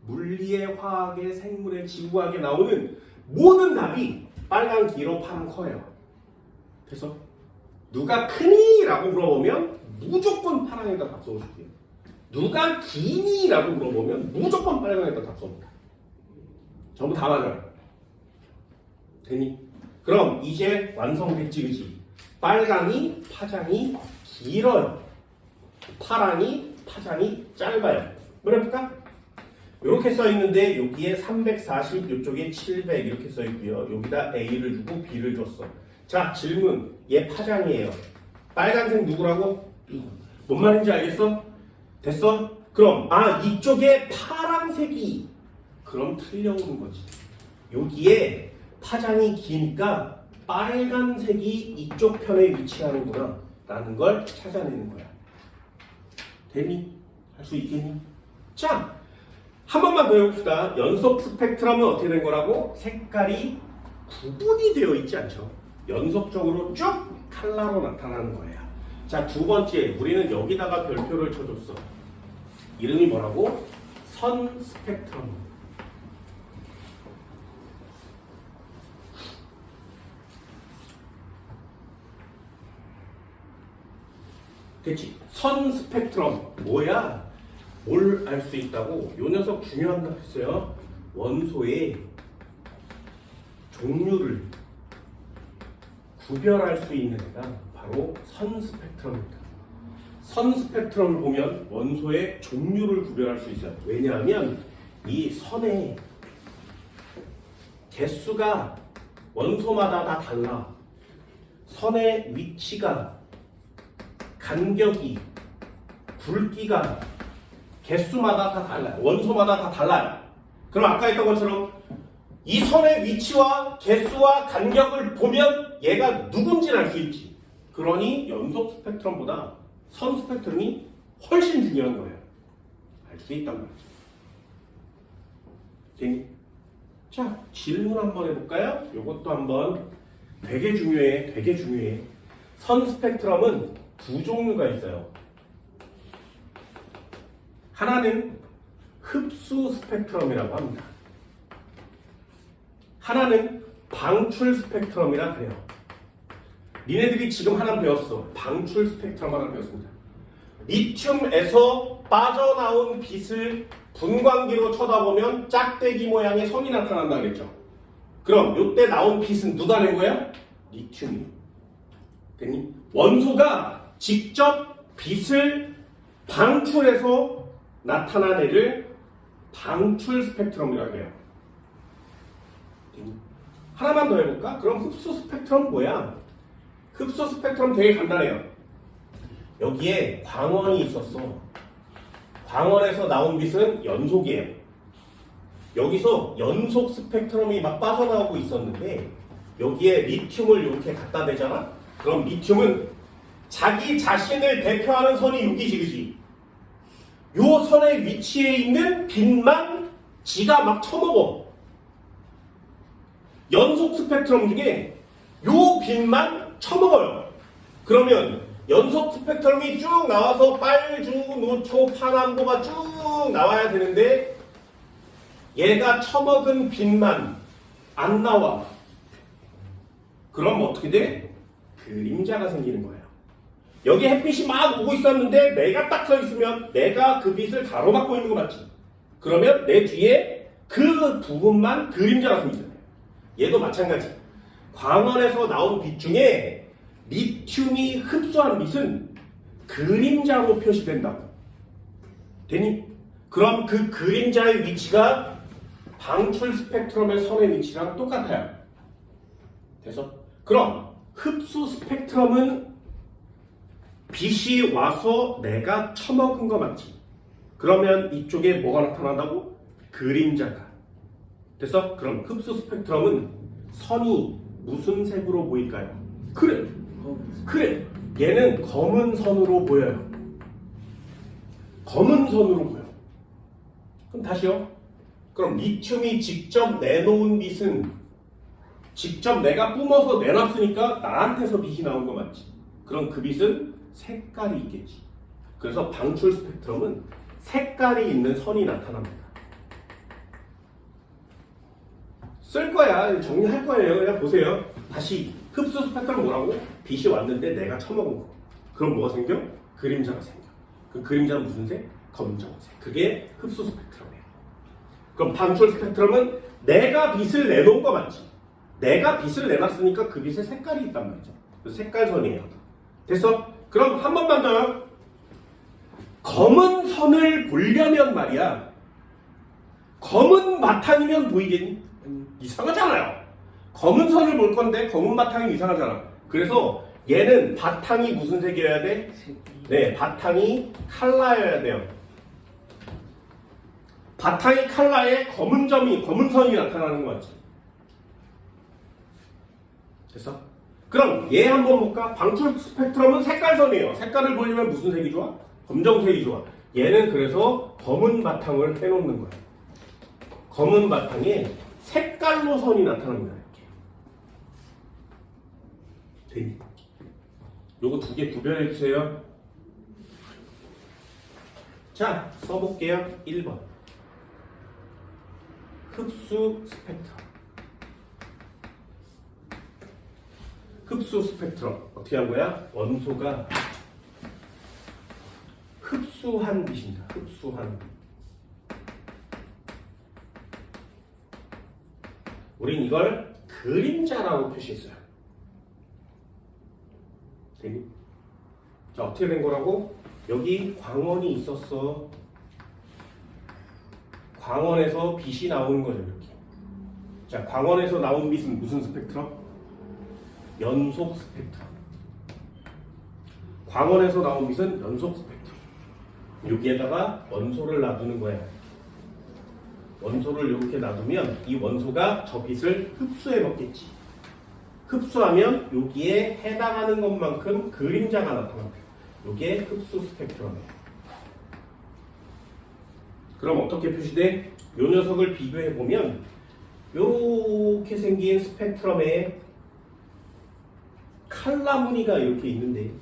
물리에, 화학에, 생물에, 지구학에 나오는 모든 답이 빨강, 길어, 파랑, 커예요. 그래서 누가 크니? 라고 물어보면 무조건 파랑에다 답 써주세요. 누가 기니? 라고 물어보면 무조건 빨강에다 답 써줍니다. 전부 다 맞아요. 되니? 그럼 이제 완성됐지, 그지? 빨강이 파장이 길어요. 파랑이 파장이 짧아요. 뭐 해볼까? 이렇게 써 있는데 여기에 340, 이쪽에 700 이렇게 써 있고요. 여기다 A를 주고 B를 줬어. 자, 질문. 얘 파장이에요. 빨간색 누구라고? 뭔 말인지 알겠어? 됐어? 그럼 이쪽에 파란색이 그럼 틀려오는 거지. 여기에 파장이 기니까 빨간색이 이쪽 편에 위치하는구나 라는 걸 찾아내는 거야. 되니? 할 수 있겠니? 자, 한 번만 더 해봅시다. 연속 스펙트럼은 어떻게 된 거라고? 색깔이 구분이 되어 있지 않죠. 연속적으로 쭉 칼라로 나타나는 거예요. 자, 두 번째, 우리는 여기다가 별표를 쳐줬어. 이름이 뭐라고? 선 스펙트럼. 됐지? 선 스펙트럼. 뭐야? 뭘 알 수 있다고? 요 녀석 중요한다고 했어요. 원소의 종류를 구별할 수 있는 애가 바로 선 스펙트럼입니다. 선 스펙트럼을 보면 원소의 종류를 구별할 수 있어요. 왜냐하면 이 선의 개수가 원소마다 다 달라. 선의 위치가, 간격이, 굵기가 개수마다 다 달라요. 원소마다 다 달라요. 그럼 아까 했던 것처럼 이 선의 위치와 개수와 간격을 보면 얘가 누군지를 알 수 있지. 그러니 연속 스펙트럼보다 선 스펙트럼이 훨씬 중요한 거예요. 알 수 있단 말이죠. 되니? 자, 질문 한번 해볼까요? 이것도 한번 되게 중요해, 되게 중요해. 선 스펙트럼은 두 종류가 있어요. 하나는 흡수 스펙트럼이라고 합니다. 하나는 방출 스펙트럼이라 그래요. 니네들이 지금 하나 배웠어. 방출 스펙트럼 하나 배웠습니다. 리튬에서 빠져나온 빛을 분광기로 쳐다보면 짝대기 모양의 선이 나타난다 그랬죠. 그럼 이때 나온 빛은 누가 낸 거야? 리튬이. 됐니? 원소가 직접 빛을 방출해서 나타난 애를 방출 스펙트럼이라고 해요. 하나만 더 해볼까? 그럼 흡수 스펙트럼 뭐야? 흡수 스펙트럼 되게 간단해요. 여기에 광원이 있었어. 광원에서 나온 빛은 연속이에요. 여기서 연속 스펙트럼이 막 빠져나오고 있었는데 여기에 리튬을 이렇게 갖다 대잖아? 그럼 리튬은 자기 자신을 대표하는 선이 여기지, 그지? 요 선의 위치에 있는 빛만 지가 막 쳐먹어. 연속 스펙트럼 중에 요 빛만 쳐먹어요. 그러면 연속 스펙트럼이 쭉 나와서 빨주, 노초, 파남보가 쭉 나와야 되는데 얘가 쳐먹은 빛만 안 나와. 그럼 어떻게 돼? 그림자가 생기는 거예요. 여기 햇빛이 막 오고 있었는데 내가 딱 서 있으면 내가 그 빛을 가로막고 있는 거 맞지? 그러면 내 뒤에 그 부분만 그림자가 생기잖아요. 얘도 마찬가지. 광원에서 나온 빛 중에 리튬이 흡수한 빛은 그림자로 표시된다고. 되니? 그럼 그 그림자의 위치가 방출 스펙트럼의 선의 위치랑 똑같아요. 돼서? 그럼 흡수 스펙트럼은 빛이 와서 내가 처먹은 거 맞지? 그러면 이쪽에 뭐가 나타난다고? 그림자가. 됐어? 그럼 흡수 스펙트럼은 선이 무슨 색으로 보일까요? 그래. 그래. 얘는 검은 선으로 보여요. 검은 선으로 보여. 그럼 다시요. 그럼 리튬이 직접 내놓은 빛은 직접 내가 뿜어서 내놨으니까 나한테서 빛이 나온 거 맞지? 그럼 그 빛은 색깔이 있겠지. 그래서 방출 스펙트럼은 색깔이 있는 선이 나타납니다. 쓸 거야. 정리할 거예요. 그냥 보세요. 다시 흡수 스펙트럼 뭐라고? 빛이 왔는데 내가 처먹은 거. 그럼 뭐가 생겨? 그림자가 생겨. 그 그림자는 무슨 색? 검정색. 그게 흡수 스펙트럼이에요. 그럼 방출 스펙트럼은 내가 빛을 내놓은 거 맞지? 내가 빛을 내놨으니까 그 빛에 색깔이 있단 말이죠. 그 색깔선이에요. 됐어? 그럼 한 번만 더요. 검은 선을 보려면 말이야. 검은 바탕이면 보이겠니? 이상하잖아요. 검은 선을 볼 건데 검은 바탕이 이상하잖아. 그래서 얘는 바탕이 무슨 색이어야 돼? 네, 바탕이 칼라여야 돼요. 바탕이 칼라에 검은 점이, 검은 선이 나타나는 거 같지? 됐어? 그럼 얘 한번 볼까? 방출 스펙트럼은 색깔선이에요. 색깔을 보려면 무슨 색이 좋아? 검정색이 좋아. 얘는 그래서 검은 바탕을 해놓는 거야. 검은 바탕에 색깔로 선이 나타납니다. 이렇게. 되니? 요거 두 개 구별해 주세요. 자, 써볼게요. 1번. 흡수 스펙트럼. 흡수 스펙트럼 어떻게 한 거야? 원소가 흡수한 빛입니다. 흡수한 빛. 우린 이걸 그림자라고 표시했어요. 되니? 자, 어떻게 된 거라고? 여기 광원이 있었어. 광원에서 빛이 나오는 거죠, 이렇게. 자, 광원에서 나온 빛은 무슨 스펙트럼? 연속 스펙트럼. 광원에서 나온 빛은 연속 스펙트럼. 여기에다가 원소를 놔두는 거야. 원소를 이렇게 놔두면 이 원소가 저 빛을 흡수해 먹겠지. 흡수하면 여기에 해당하는 것만큼 그림자가 나타납니다. 이게 흡수 스펙트럼이에요. 그럼 어떻게 표시돼? 이 녀석을 비교해 보면 요렇게 생긴 스펙트럼에 칼라 무늬가 이렇게 있는데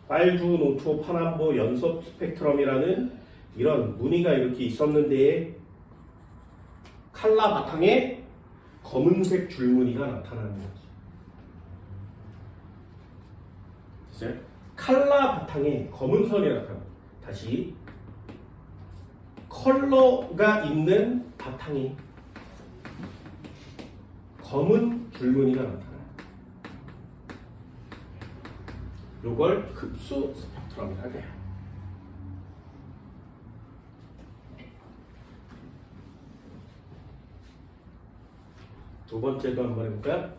빨주, 노초, 파남보, 연속 스펙트럼이라는 이런 무늬가 이렇게 있었는데 칼라 바탕에 검은색 줄무늬가 나타나는 거지. 됐어요? 칼라 바탕에 검은 선이 나타나. 다시 컬러가 있는 바탕에 검은 줄무늬가 나타나. 요걸 흡수 스펙트럼이라고 해요. 두 번째도 한번 해볼까요?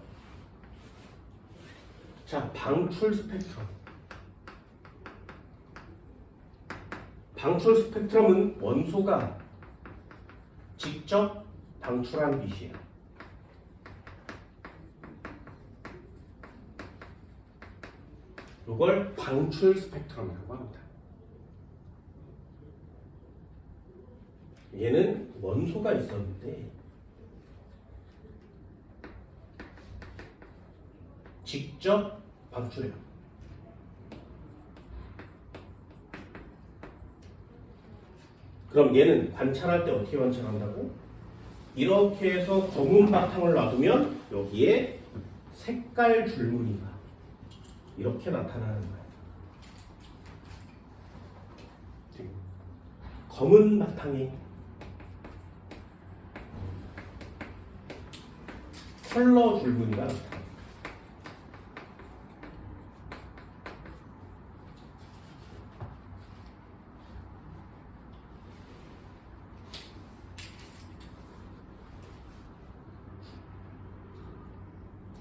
자, 방출 스펙트럼. 방출 스펙트럼은 원소가 직접 방출한 빛이에요. 이걸 방출 스펙트럼이라고 합니다. 얘는 원소가 있었는데 직접 방출해요. 그럼 얘는 관찰할 때 어떻게 관찰한다고? 이렇게 해서 검은 바탕을 놔두면 여기에 색깔 줄무늬가 이렇게 나타나는 거예요. 검은 바탕에 컬러 줄무늬가 나타납니다.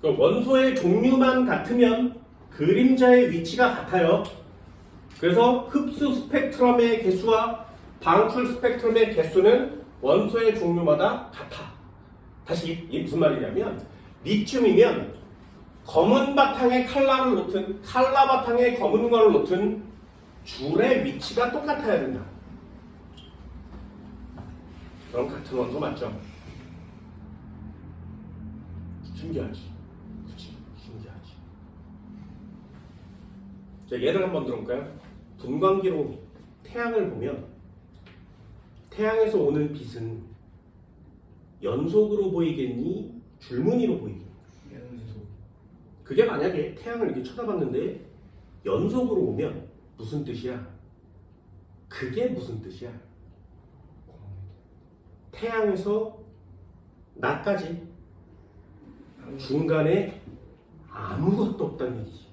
원소의 종류만 같으면 그림자의 위치가 같아요. 그래서 흡수 스펙트럼의 개수와 방출 스펙트럼의 개수는 원소의 종류마다 같아. 다시 이게 무슨 말이냐면 리튬이면 검은 바탕에 칼라를 놓든 칼라 바탕에 검은 걸 놓든 줄의 위치가 똑같아야 된다. 그럼 같은 원소 맞죠? 신기하지? 그치? 신기하지? 자, 예를 한번 들어볼까요? 분광기로 태양을 보면 태양에서 오는 빛은 연속으로 보이겠니? 줄무늬로 보이겠니? 연속. 그게 만약에 태양을 이렇게 쳐다봤는데 연속으로 오면 무슨 뜻이야? 그게 무슨 뜻이야? 태양에서 나까지 중간에 아무것도 없다는 얘기지.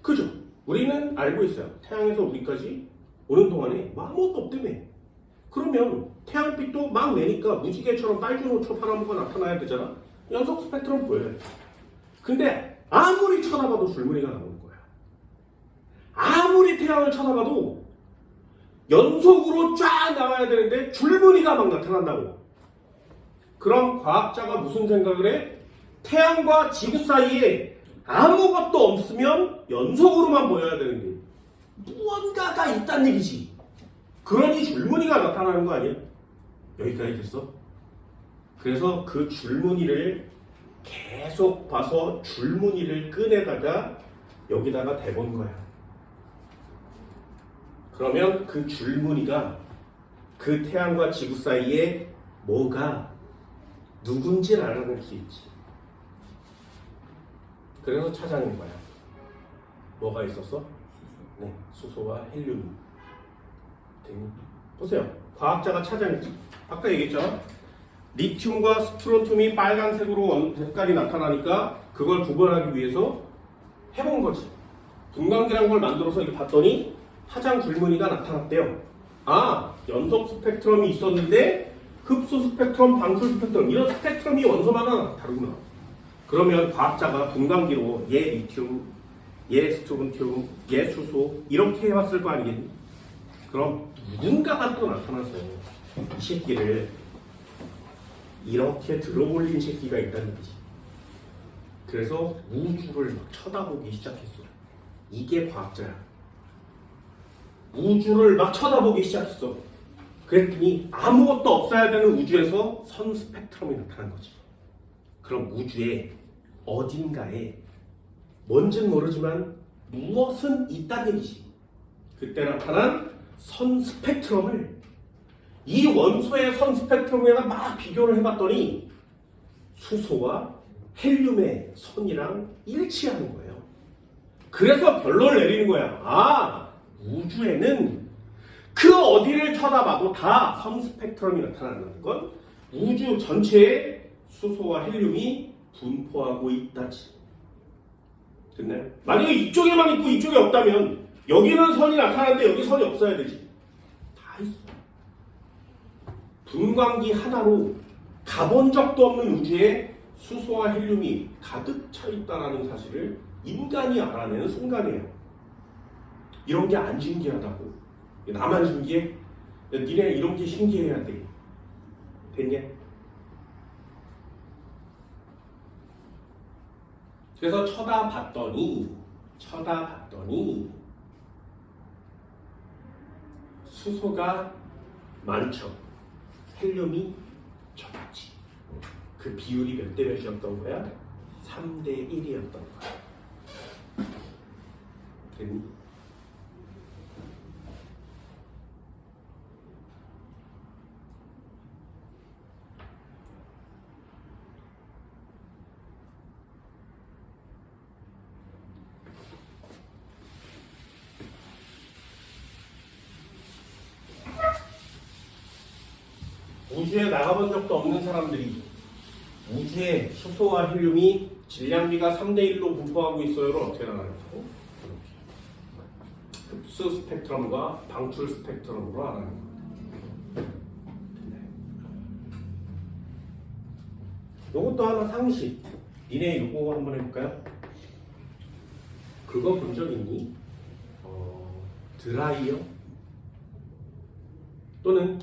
그죠? 우리는 알고 있어요. 태양에서 우리까지 오는 동안에 아무것도 없다며. 그러면 태양빛도 막 내니까 무지개처럼 빨주노초 파란보가 나타나야 되잖아. 연속 스펙트럼 보여야 돼. 근데 아무리 쳐다봐도 줄무늬가 나오는 거야. 아무리 태양을 쳐다봐도 연속으로 쫙 나와야 되는데 줄무늬가 막 나타난다고. 그럼 과학자가 무슨 생각을 해? 태양과 지구 사이에 아무것도 없으면 연속으로만 보여야 되는데 무언가가 있다는 얘기지. 그러니 줄무늬가 나타나는 거 아니야? 여기까지 됐어? 그래서 그 줄무늬를 계속 봐서 줄무늬를 꺼내다가 여기다가 대본 거야. 그러면 그 줄무늬가 그 태양과 지구 사이에 뭐가 누군지를 알아낼 수 있지. 그래서 찾아낸 거야. 뭐가 있었어? 네, 수소와 헬륨이. 보세요. 과학자가 찾아냈지. 아까 얘기했죠. 리튬과 스트론튬이 빨간색으로 색깔이 나타나니까 그걸 구별하기 위해서 해본 거지. 분광기란 걸 만들어서 이렇게 봤더니 화장 줄무늬가 나타났대요. 아, 연속 스펙트럼이 있었는데 흡수 스펙트럼, 방출 스펙트럼 이런 스펙트럼이 원소마다 다르구나. 그러면 과학자가 분광기로 얘 리튬, 얘 스트론튬, 얘 수소 이렇게 해왔을 거 아니겠니? 그럼 누군가가 또 나타나서 이 새끼를 이렇게 들어올린 새끼가 있다는 거지. 그래서 우주를 막 쳐다보기 시작했어. 이게 과학자야. 우주를 막 쳐다보기 시작했어. 그랬더니 아무것도 없어야 되는 우주에서 선 스펙트럼이 나타난 거지. 그럼 우주의 어딘가에 뭔진 모르지만 무엇은 있다는 얘기지. 그때 나타난 선 스펙트럼을 이 원소의 선 스펙트럼에다 막 비교를 해봤더니 수소와 헬륨의 선이랑 일치하는 거예요. 그래서 결론을 내리는 거야. 아, 우주에는 그 어디를 쳐다봐도 다 선 스펙트럼이 나타난다는 건 우주 전체에 수소와 헬륨이 분포하고 있다지. 됐나요? 만약에 이쪽에만 있고 이쪽에 없다면 여기는 선이 나타나는데 여기 선이 없어야 되지. 다 있어. 분광기 하나로 가본 적도 없는 우주에 수소와 헬륨이 가득 차 있다는 사실을 인간이 알아내는 순간이에요. 이런 게 안 신기하다고. 나만 신기해? 니네 이런 게 신기해야 돼. 됐냐? 그래서 쳐다봤더니 수소가 많죠. 헬륨이 적었지. 그 비율이 몇 대 몇이었던 거야? 3대 1이었던 거야. 됐니? 우주에 나가본 적도 없는 사람들이 우주에 수소와 헬륨이 질량비가 3대1로 분포하고 있어요를 어떻게 나가냐고? 흡수 스펙트럼과 방출 스펙트럼으로 알아내는 거예요. 요것도 하나 상식. 니네 요거 한번 해볼까요? 그거 본 적 있니? 드라이어? 또는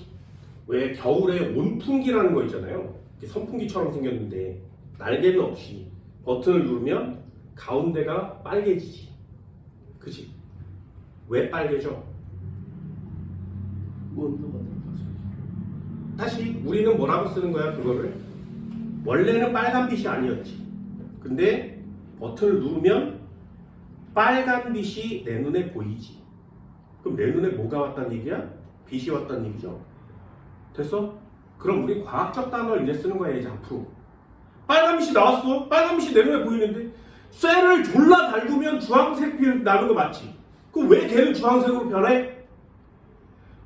왜 겨울에 온풍기라는 거 있잖아요. 선풍기처럼 생겼는데 날개는 없이 버튼을 누르면 가운데가 빨개지지. 그치? 왜 빨개져? 온도가 높아서. 다시 우리는 뭐라고 쓰는 거야 그거를? 원래는 빨간빛이 아니었지. 근데 버튼을 누르면 빨간빛이 내 눈에 보이지. 그럼 내 눈에 뭐가 왔다는 얘기야? 빛이 왔다는 얘기죠. 됐어? 그럼 우리 과학적 단어를 이제 쓰는 거야 이제 앞으로. 빨간빛이 나왔어. 빨간빛이 내 눈에 보이는데 쇠를 졸라 달구면 주황색 빛 나는 거 맞지? 그럼 왜 걔는 주황색으로 변해?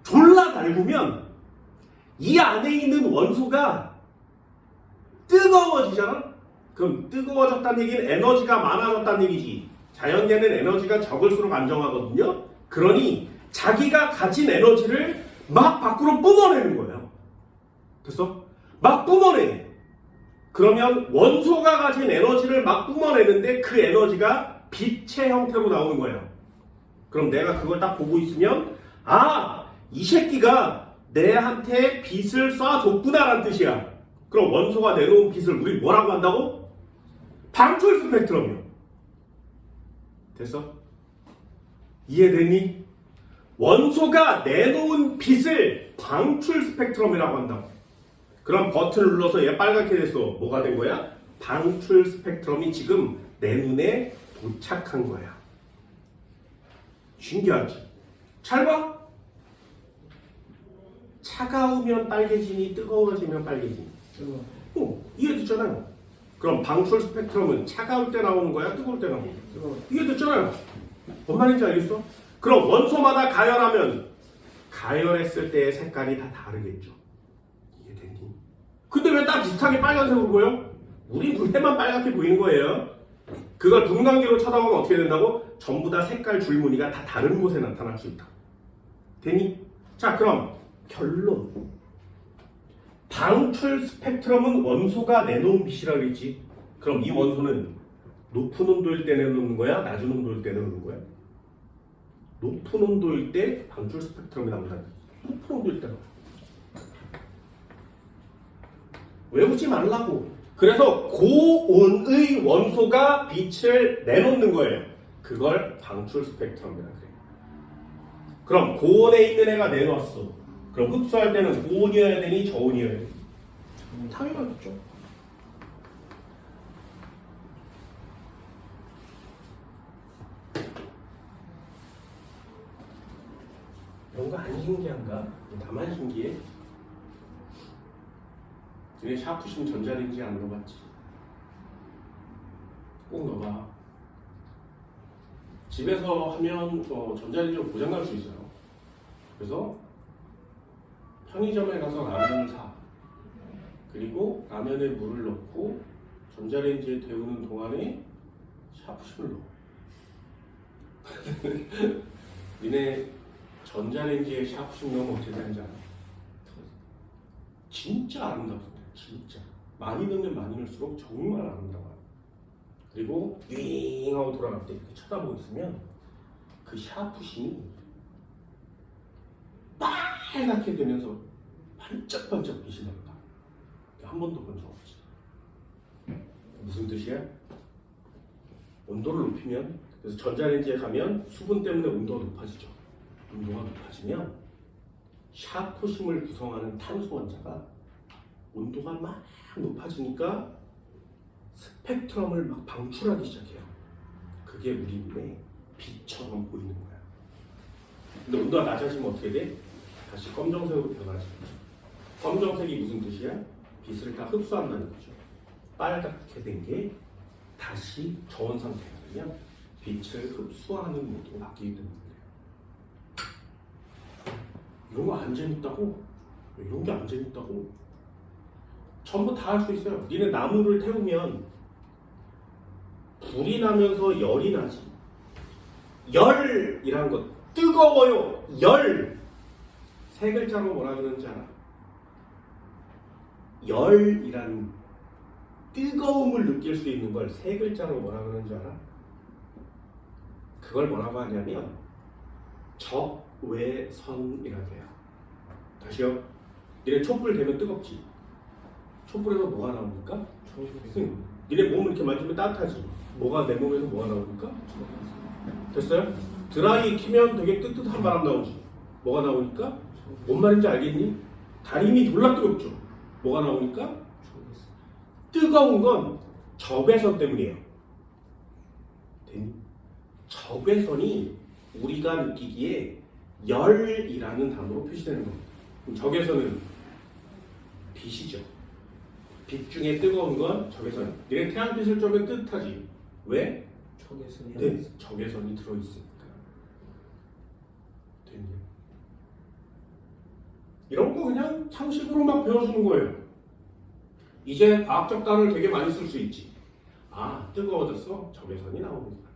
졸라 달구면 이 안에 있는 원소가 뜨거워지잖아? 그럼 뜨거워졌다는 얘기는 에너지가 많아졌다는 얘기지. 자연계는 에너지가 적을수록 안정하거든요. 그러니 자기가 가진 에너지를 막 밖으로 뿜어내는 거예요. 됐어? 막 뿜어내. 그러면 원소가 가진 에너지를 막 뿜어내는데 그 에너지가 빛의 형태로 나오는 거예요. 그럼 내가 그걸 딱 보고 있으면 아, 이 새끼가 내한테 빛을 쏴줬구나라는 뜻이야. 그럼 원소가 내놓은 빛을 우리 뭐라고 한다고? 방출 스펙트럼이요. 됐어? 이해됐니? 원소가 내놓은 빛을 방출 스펙트럼이라고 한다고. 그럼 버튼을 눌러서 얘 빨갛게 됐어. 뭐가 된 거야? 방출 스펙트럼이 지금 내 눈에 도착한 거야. 신기하지? 잘 봐. 차가우면 빨개지니 뜨거워지면 빨개지니. 이해됐잖아요. 그럼 방출 스펙트럼은 차가울 때 나오는 거야? 뜨거울 때 나오는 거야? 이해됐잖아요. 뭔 말인지 알겠어? 그럼 원소마다 가열하면 가열했을 때의 색깔이 다 다르겠죠. 이해됐니? 근데 왜 다 비슷하게 빨간색으로 보여? 우리 눈에만 빨갛게 보이는 거예요. 그걸 분광기로 쳐다보면 어떻게 된다고? 전부 다 색깔 줄무늬가 다 다른 곳에 나타날 수 있다. 됐니? 자, 그럼 결론. 방출 스펙트럼은 원소가 내놓은 빛이라고 했지. 그럼 이 원소는 높은 온도일 때 내놓는 거야? 낮은 온도일 때 내놓는 거야? 높은 온도일 때 방출 스펙트럼이 나온다. 높은 온도일 때 나와. 외우지 말라고. 그래서 고온의 원소가 빛을 내놓는 거예요. 그걸 방출 스펙트럼이라 그래요. 그럼 고온에 있는 애가 내놓았어. 그럼 흡수할 때는 고온이어야 되니 저온이어야 되니? 당연하겠죠. 이런 거 안 신기한가? 나만 신기해? 너네 샤프심 전자레인지 안 넣어봤지? 꼭 넣어봐. 집에서 하면 전자레인지가 고장날 수 있어요. 그래서 편의점에 가서 라면을 사. 그리고 라면에 물을 넣고 전자레인지에 데우는 동안에 샤프심을 넣어. 니네 전자레인지에 샤프심 넣으면 어떻게 되는지 알아? 진짜 아름답습니다. 진짜. 많이 넣으면 많이 넣을수록 정말 아름다워요. 그리고 윙 하고 돌아갈 때 이렇게 쳐다보고 있으면 그 샤프심이 빨갛게 되면서 반짝반짝 빛이 납니다. 한 번도 본 적 없지. 무슨 뜻이야? 온도를 높이면, 그래서 전자레인지에 가면 수분 때문에 온도가 높아지죠. 온도가 높아지면 샤프심을 구성하는 탄소 원자가 온도가 막 높아지니까 스펙트럼을 막 방출하기 시작해요. 그게 우리 눈에 빛처럼 보이는 거야. 근데 온도가 낮아지면 어떻게 돼? 다시 검정색으로 변하지. 검정색이 무슨 뜻이야? 빛을 다 흡수한다는 거죠. 빨갛게 된 게 다시 저온 상태가 되면 빛을 흡수하는 모드로 바뀌게 되는 거예요. 이런 거 안 재밌다고? 이런 게 안 재밌다고? 전부 다 할 수 있어요. 니네 나무를 태우면 불이 나면서 열이 나지. 열이라는 거 뜨거워요. 열. 세 글자로 뭐라 그러는지 알아? 열이라는 뜨거움을 느낄 수 있는 걸 세 글자로 뭐라 그러는지 알아? 그걸 뭐라고 하냐면 적외선이라고 해요. 다시요. 니네 촛불 되면 뜨겁지? 촛불에서 뭐가 나옵니까? 니네 몸을 이렇게 만지면 따뜻하지? 뭐가 내 몸에서 뭐가 나옵니까? 됐어요? 드라이 키면 되게 뜨뜻한 바람 나오지? 뭐가 나오니까? 뭔 말인지 알겠니? 다림이 졸라 뜨겁죠? 뭐가 나오니까? 뜨거운 건 적외선 때문이에요. 적외선이 우리가 느끼기에 열이라는 단어로 표시되는 겁니다. 적외선은 빛이죠. 빛 중에 뜨거운 건 적외선. 니네 태양빛을 쬐면 뜨뜻하지. 왜? 적외선이 네, 적외선이 들어있으니까. 됐냐? 이런 거 그냥 상식으로 막 배워주는 거예요. 이제 과학적 단어를 되게 많이 쓸 수 있지. 아, 뜨거워졌어? 적외선이 나옵니다.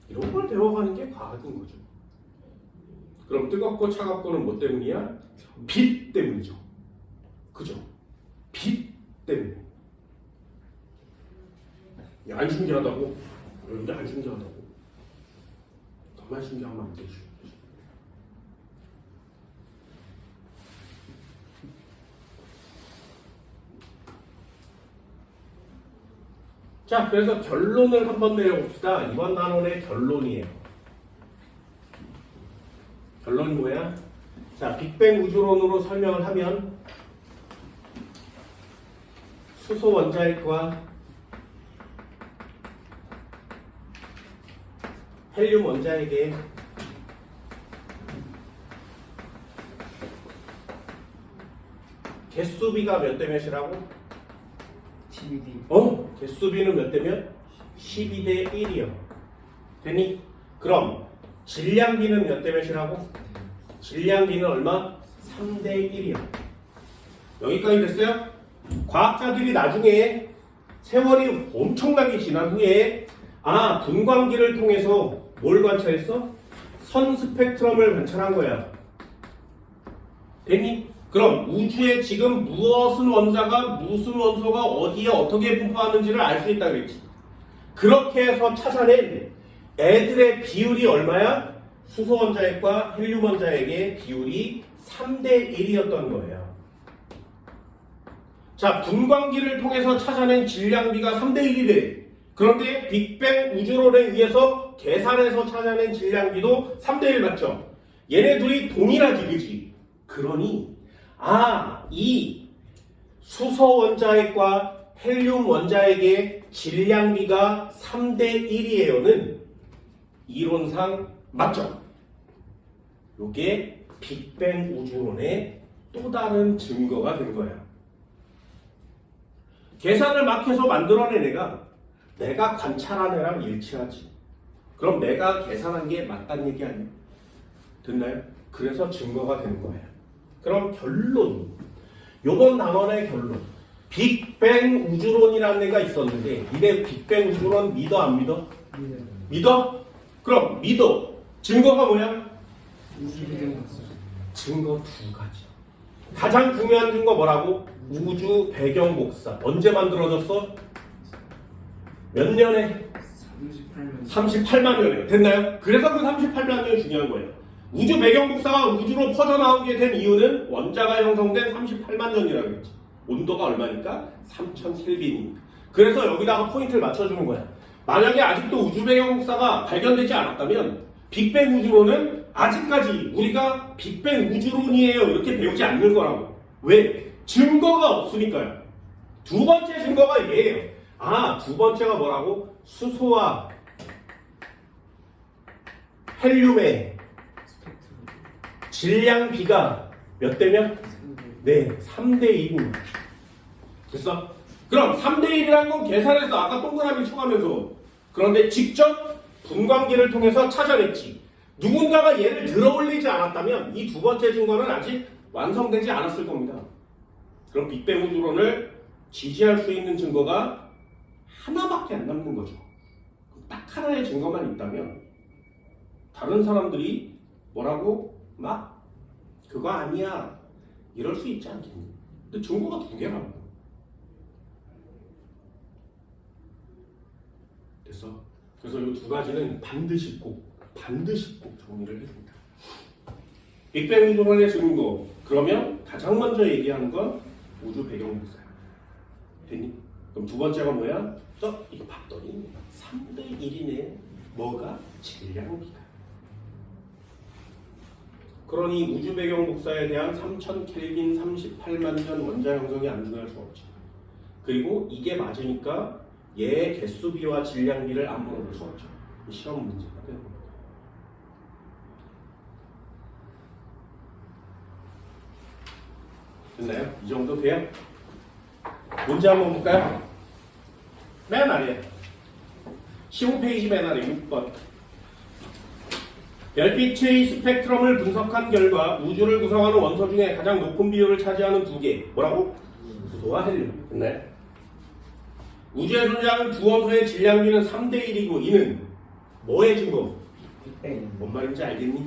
이런 걸 배워가는 게 과학인 거죠. 그럼 뜨겁고 차갑고는 뭐 때문이야? 빛 때문이죠. 그죠? 빛 때문에. 야, 안 신기하다고? 이게 안 신기하다고? 정말 신기하면 안 되죠. 자, 그래서 결론을 한번 내려봅시다. 이번 단원의 결론이에요. 결론이 뭐야? 자, 빅뱅 우주론으로 설명을 하면 수소 원자핵과 헬륨 원자핵의 개수비가 몇 대 몇이라고? TBD. 개수비는 몇 대 몇? 12대 1이요. 되니? 그럼 질량비는 몇 대 몇이라고? 질량비는 얼마? 3대 1이요. 여기까지 됐어요? 과학자들이 나중에 세월이 엄청나게 지난 후에 분광기를 통해서 뭘 관찰했어? 선 스펙트럼을 관찰한 거야. 되니? 그럼 우주에 지금 무엇은 원자가 무슨 원소가 어디에 어떻게 분포하는지를 알 수 있다 그랬지. 그렇게 해서 찾아낸 애들의 비율이 얼마야? 수소 원자핵과 헬륨 원자핵의 비율이 3대 1이었던 거예요. 자, 분광기를 통해서 찾아낸 질량비가 3대 1이래. 그런데 빅뱅 우주론에 의해서 계산해서 찾아낸 질량비도 3대 1 맞죠? 얘네 둘이 동일하지, 그지? 그러니 이 수소 원자핵과 헬륨 원자핵의 질량비가 3대 1이에요는 이론상 맞죠? 요게 빅뱅 우주론의 또 다른 증거가 된 거야. 계산을 막 해서 만들어낸 애가 내가 관찰한 애랑 일치하지. 그럼 내가 계산한 게 맞다는 얘기 아니야? 됐나요? 그래서 증거가 되는 거예요. 그럼 결론. 요번 단원의 결론. 빅뱅 우주론이라는 애가 있었는데 이래 빅뱅 우주론 믿어 안 믿어? 믿어? 그럼 믿어. 증거가 뭐야? 우주 배경박사. 증거 두 가지. 가장 중요한 증거 뭐라고? 우주 배경 복사. 언제 만들어졌어? 몇 년에? 38년. 38만 년에. 됐나요? 그래서 그 38만 년이 중요한 거예요. 우주 배경 복사가 우주로 퍼져나오게 된 이유는 원자가 형성된 38만 년이라고 했지. 온도가 얼마니까? 3000켈빈이니까. 그래서 여기다가 포인트를 맞춰주는 거야. 만약에 아직도 우주 배경 복사가 발견되지 않았다면 빅뱅 우주론은 아직까지 우리가 빅뱅 우주론이에요 이렇게 배우지 않는 거라고. 왜? 증거가 없으니까요. 두 번째 증거가 얘예요. 두 번째가 뭐라고? 수소와 헬륨의 질량비가 몇 대면? 네, 3대 1입니다. 됐어? 그럼 3대 1이라는 건 계산해서 아까 동그라미 쳐가면서 그런데 직접 분광기를 통해서 찾아냈지. 누군가가 얘를 들어올리지 않았다면 이 두 번째 증거는 아직 완성되지 않았을 겁니다. 그럼 빅뱅 우주론을 지지할 수 있는 증거가 하나밖에 안 남는 거죠. 딱 하나의 증거만 있다면 다른 사람들이 뭐라고 막 그거 아니야 이럴 수 있지 않겠니? 근데 증거가 두 개라고. 됐어? 그래서 이 두 가지는 반드시 꼭 정리를 해줍니다. 빅뱅 우주론의 증거. 그러면 가장 먼저 얘기하는 건 우주 배경 복사야. 됐니? 그럼 두 번째가 뭐야? 이거 봤더니 3대 1이네. 뭐가? 질량비가. 그러니 우주 배경 복사에 대한 3000켈빈 38만 년 원자 형성이 안 중요할 수 없지. 그리고 이게 맞으니까 얘의 개수비와 질량비를 안 물어볼 수 없죠. 시험 문제가 되는 겁니다. 됐나요? 이 정도 돼요? 문제 한번 볼까요? 맨 아래에 15페이지 맨 아래 6번. 별빛의 스펙트럼을 분석한 결과 우주를 구성하는 원소 중에 가장 높은 비율을 차지하는 두 개. 뭐라고? 수소와 헬륨. 됐나요? 우주에 존재하는 두 원소의 질량비는 3대 1이고 이는 뭐의 증거? 빅뱅. 뭔 말인지 알겠니?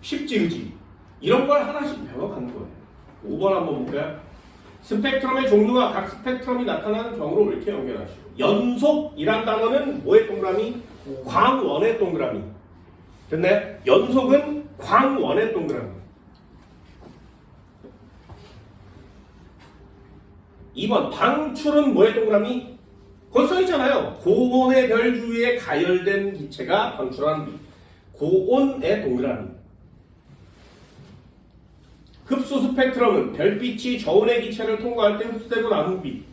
쉽지, 그지? 이런 걸 하나씩 배워가는 거예요. 5번 한번 볼까요? 스펙트럼의 종류가 각 스펙트럼이 나타나는 경우로 이렇게 연결하시고 연속이란 단어는 뭐의 동그라미? 광원의 동그라미. 됐나요? 연속은 광원의 동그라미. 2번 방출은 뭐의 동그라미? 거기 써있잖아요. 고온의 별 주위에 가열된 기체가 방출하는 비. 고온의 동그라미. 흡수 스펙트럼은 별빛이 저온의 기체를 통과할 때 흡수되고 남은 빛.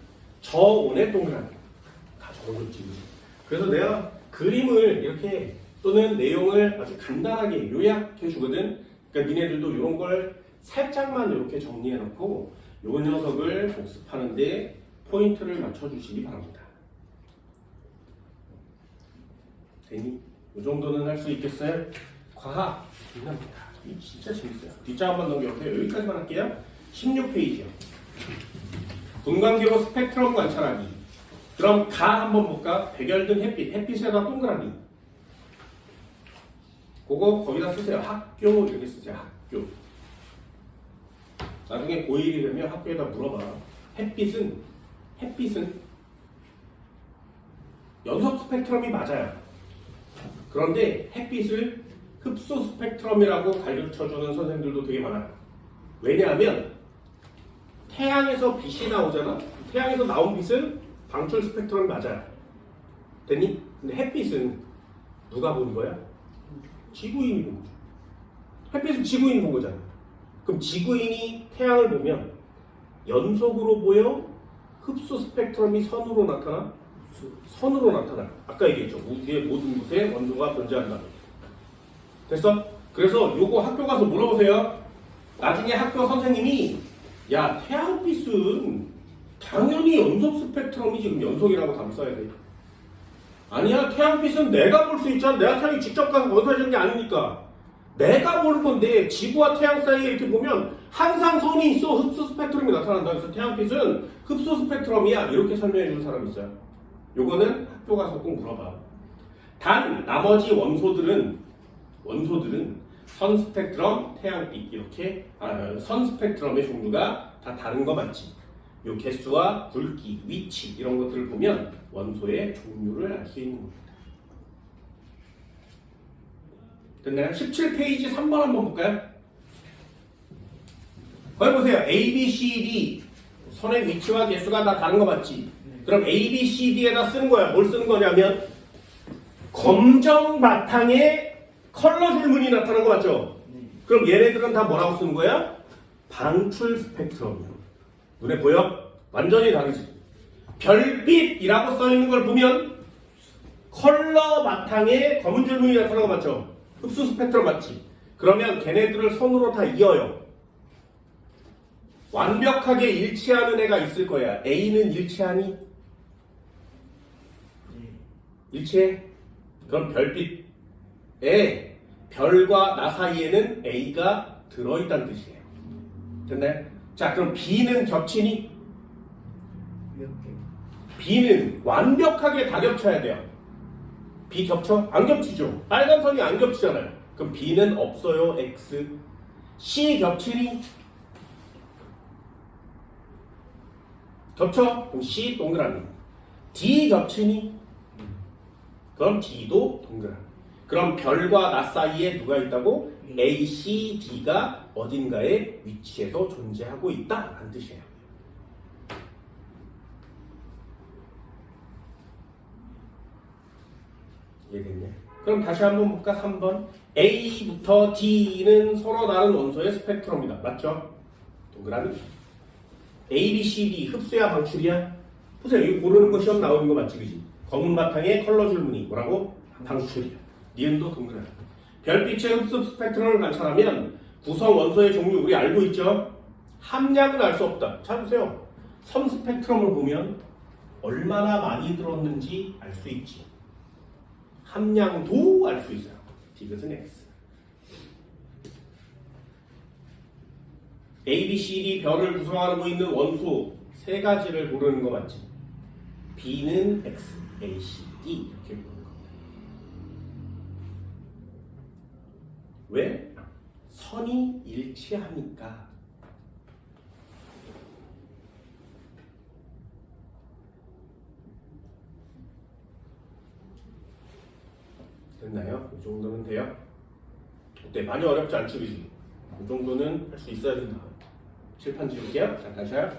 저온의 동그라미. 다 적어줬지. 그래서 내가 그림을 이렇게 또는 내용을 아주 간단하게 요약해 주거든. 그러니까 니네들도 이런 걸 살짝만 이렇게 정리해 놓고 요 녀석을 복습하는데 포인트를 맞춰주시기 바랍니다. 되니? 이 정도는 할 수 있겠어요? 과학 중요합니다. 이 진짜 재밌어요. 뒷장 한번 넘겨볼게요. 여기까지만 할게요. 16페이지요. 분광기로 스펙트럼 관찰하기. 그럼 가 한번 볼까? 백열등 햇빛. 햇빛에다 동그라미. 그거 거기다 쓰세요. 학교 이렇게 쓰세요. 학교. 나중에 고1이 되면 학교에다 물어봐. 햇빛은 연속 스펙트럼이 맞아요. 그런데 햇빛을 흡수 스펙트럼이라고 가르쳐주는 선생님들도 되게 많아요. 왜냐하면 태양에서 빛이 나오잖아. 태양에서 나온 빛은 방출 스펙트럼이 맞아요. 됐니? 근데 햇빛은 누가 보는 거야? 지구인이 보는 거죠. 햇빛은 지구인이 본 거잖아. 그럼 지구인이 태양을 보면 연속으로 보여? 흡수 스펙트럼이 선으로 나타나? 선으로 나타나. 아까 얘기했죠. 우주의 모든 곳에 원소가 존재한다. 됐어? 그래서 요거 학교 가서 물어보세요. 나중에 학교 선생님이 야 태양빛은 당연히 연속 스펙트럼이지. 그럼 연속이라고 답을 써야 돼. 아니야 태양빛은 내가 볼 수 있잖아. 내가 태양이 직접 가서 원사해주는 게 아니니까. 내가 보는 건데 지구와 태양 사이에 이렇게 보면 항상 선이 있어. 흡수 스펙트럼이 나타난다. 그래서 태양빛은 흡수 스펙트럼이야. 이렇게 설명해 주는 사람이 있어요. 요거는 학교 가서 꼭 물어봐. 단 나머지 원소들은 선 스펙트럼, 태양빛 이렇게 선 스펙트럼의 종류가 다 다른 거 맞지? 요 개수와 굵기, 위치 이런 것들을 보면 원소의 종류를 알 수 있는 겁니다. 됐나요? 17페이지 3번 한번 볼까요? 거기 보세요. A, B, C, D 선의 위치와 개수가 다 다른 거 맞지? 그럼 A, B, C, D에다 쓰는 거야. 뭘 쓰는 거냐면 검정 바탕에 컬러 줄무늬 나타나는 거 맞죠? 그럼 얘네들은 다 뭐라고 쓰는 거야? 방출 스펙트럼이야. 눈에 보여? 완전히 다르지. 별빛이라고 써있는 걸 보면 컬러 바탕에 검은 줄무늬 나타나는 거 맞죠? 흡수 스펙트럼 맞지? 그러면 걔네들을 선으로 다 이어요. 완벽하게 일치하는 애가 있을 거야. A는 일치하니? 일치해? 그럼 별빛에 별과 나 사이에는 A가 들어있다는 뜻이에요. 됐나요? 자 그럼 B는 겹치니? 몇 개? B는 완벽하게 다 겹쳐야 돼요. B 겹쳐? 안 겹치죠. 빨간 선이 안 겹치잖아요. 그럼 B는 없어요. X. C 겹치니? 겹쳐? 그럼 C 동그라미. D 겹치니? 그럼 D도 동그라미. 그럼 별과 나 사이에 누가 있다고? A, C, D가 어딘가에 위치해서 존재하고 있다 라는 뜻이에요. 이해됐네? 그럼 다시 한번 볼까? 3번 A부터 D는 서로 다른 원소의 스펙트럼이다. 맞죠? 동그라미. A, B, C, D 흡수야 방출이야? 보세요. 이거 고르는 거 시험 나오는 거 맞지? 그지? 검은 바탕에 컬러 줄무늬 뭐라고? 방출이야. 니은도 동그라미. 별빛의 흡수 스펙트럼을 관찰하면 구성 원소의 종류 우리 알고 있죠? 함량은 알 수 없다. 자 보세요. 선 스펙트럼을 보면 얼마나 많이 들었는지 알 수 있지. 함량도 알 수 있어요. 디귿은 X. A, B, C, D 별을 구성하고 있는 원소 세 가지를 고르는 거 맞지? B는 X, A, C, D 이렇게 고르는 겁니다. 왜? 선이 일치하니까. 됐나요? 이 정도는 돼요? 어때? 많이 어렵지 않죠? 그지? 이 정도는 할 수 있어야 된다. 칠판 지울게요. 자, 다시 해요.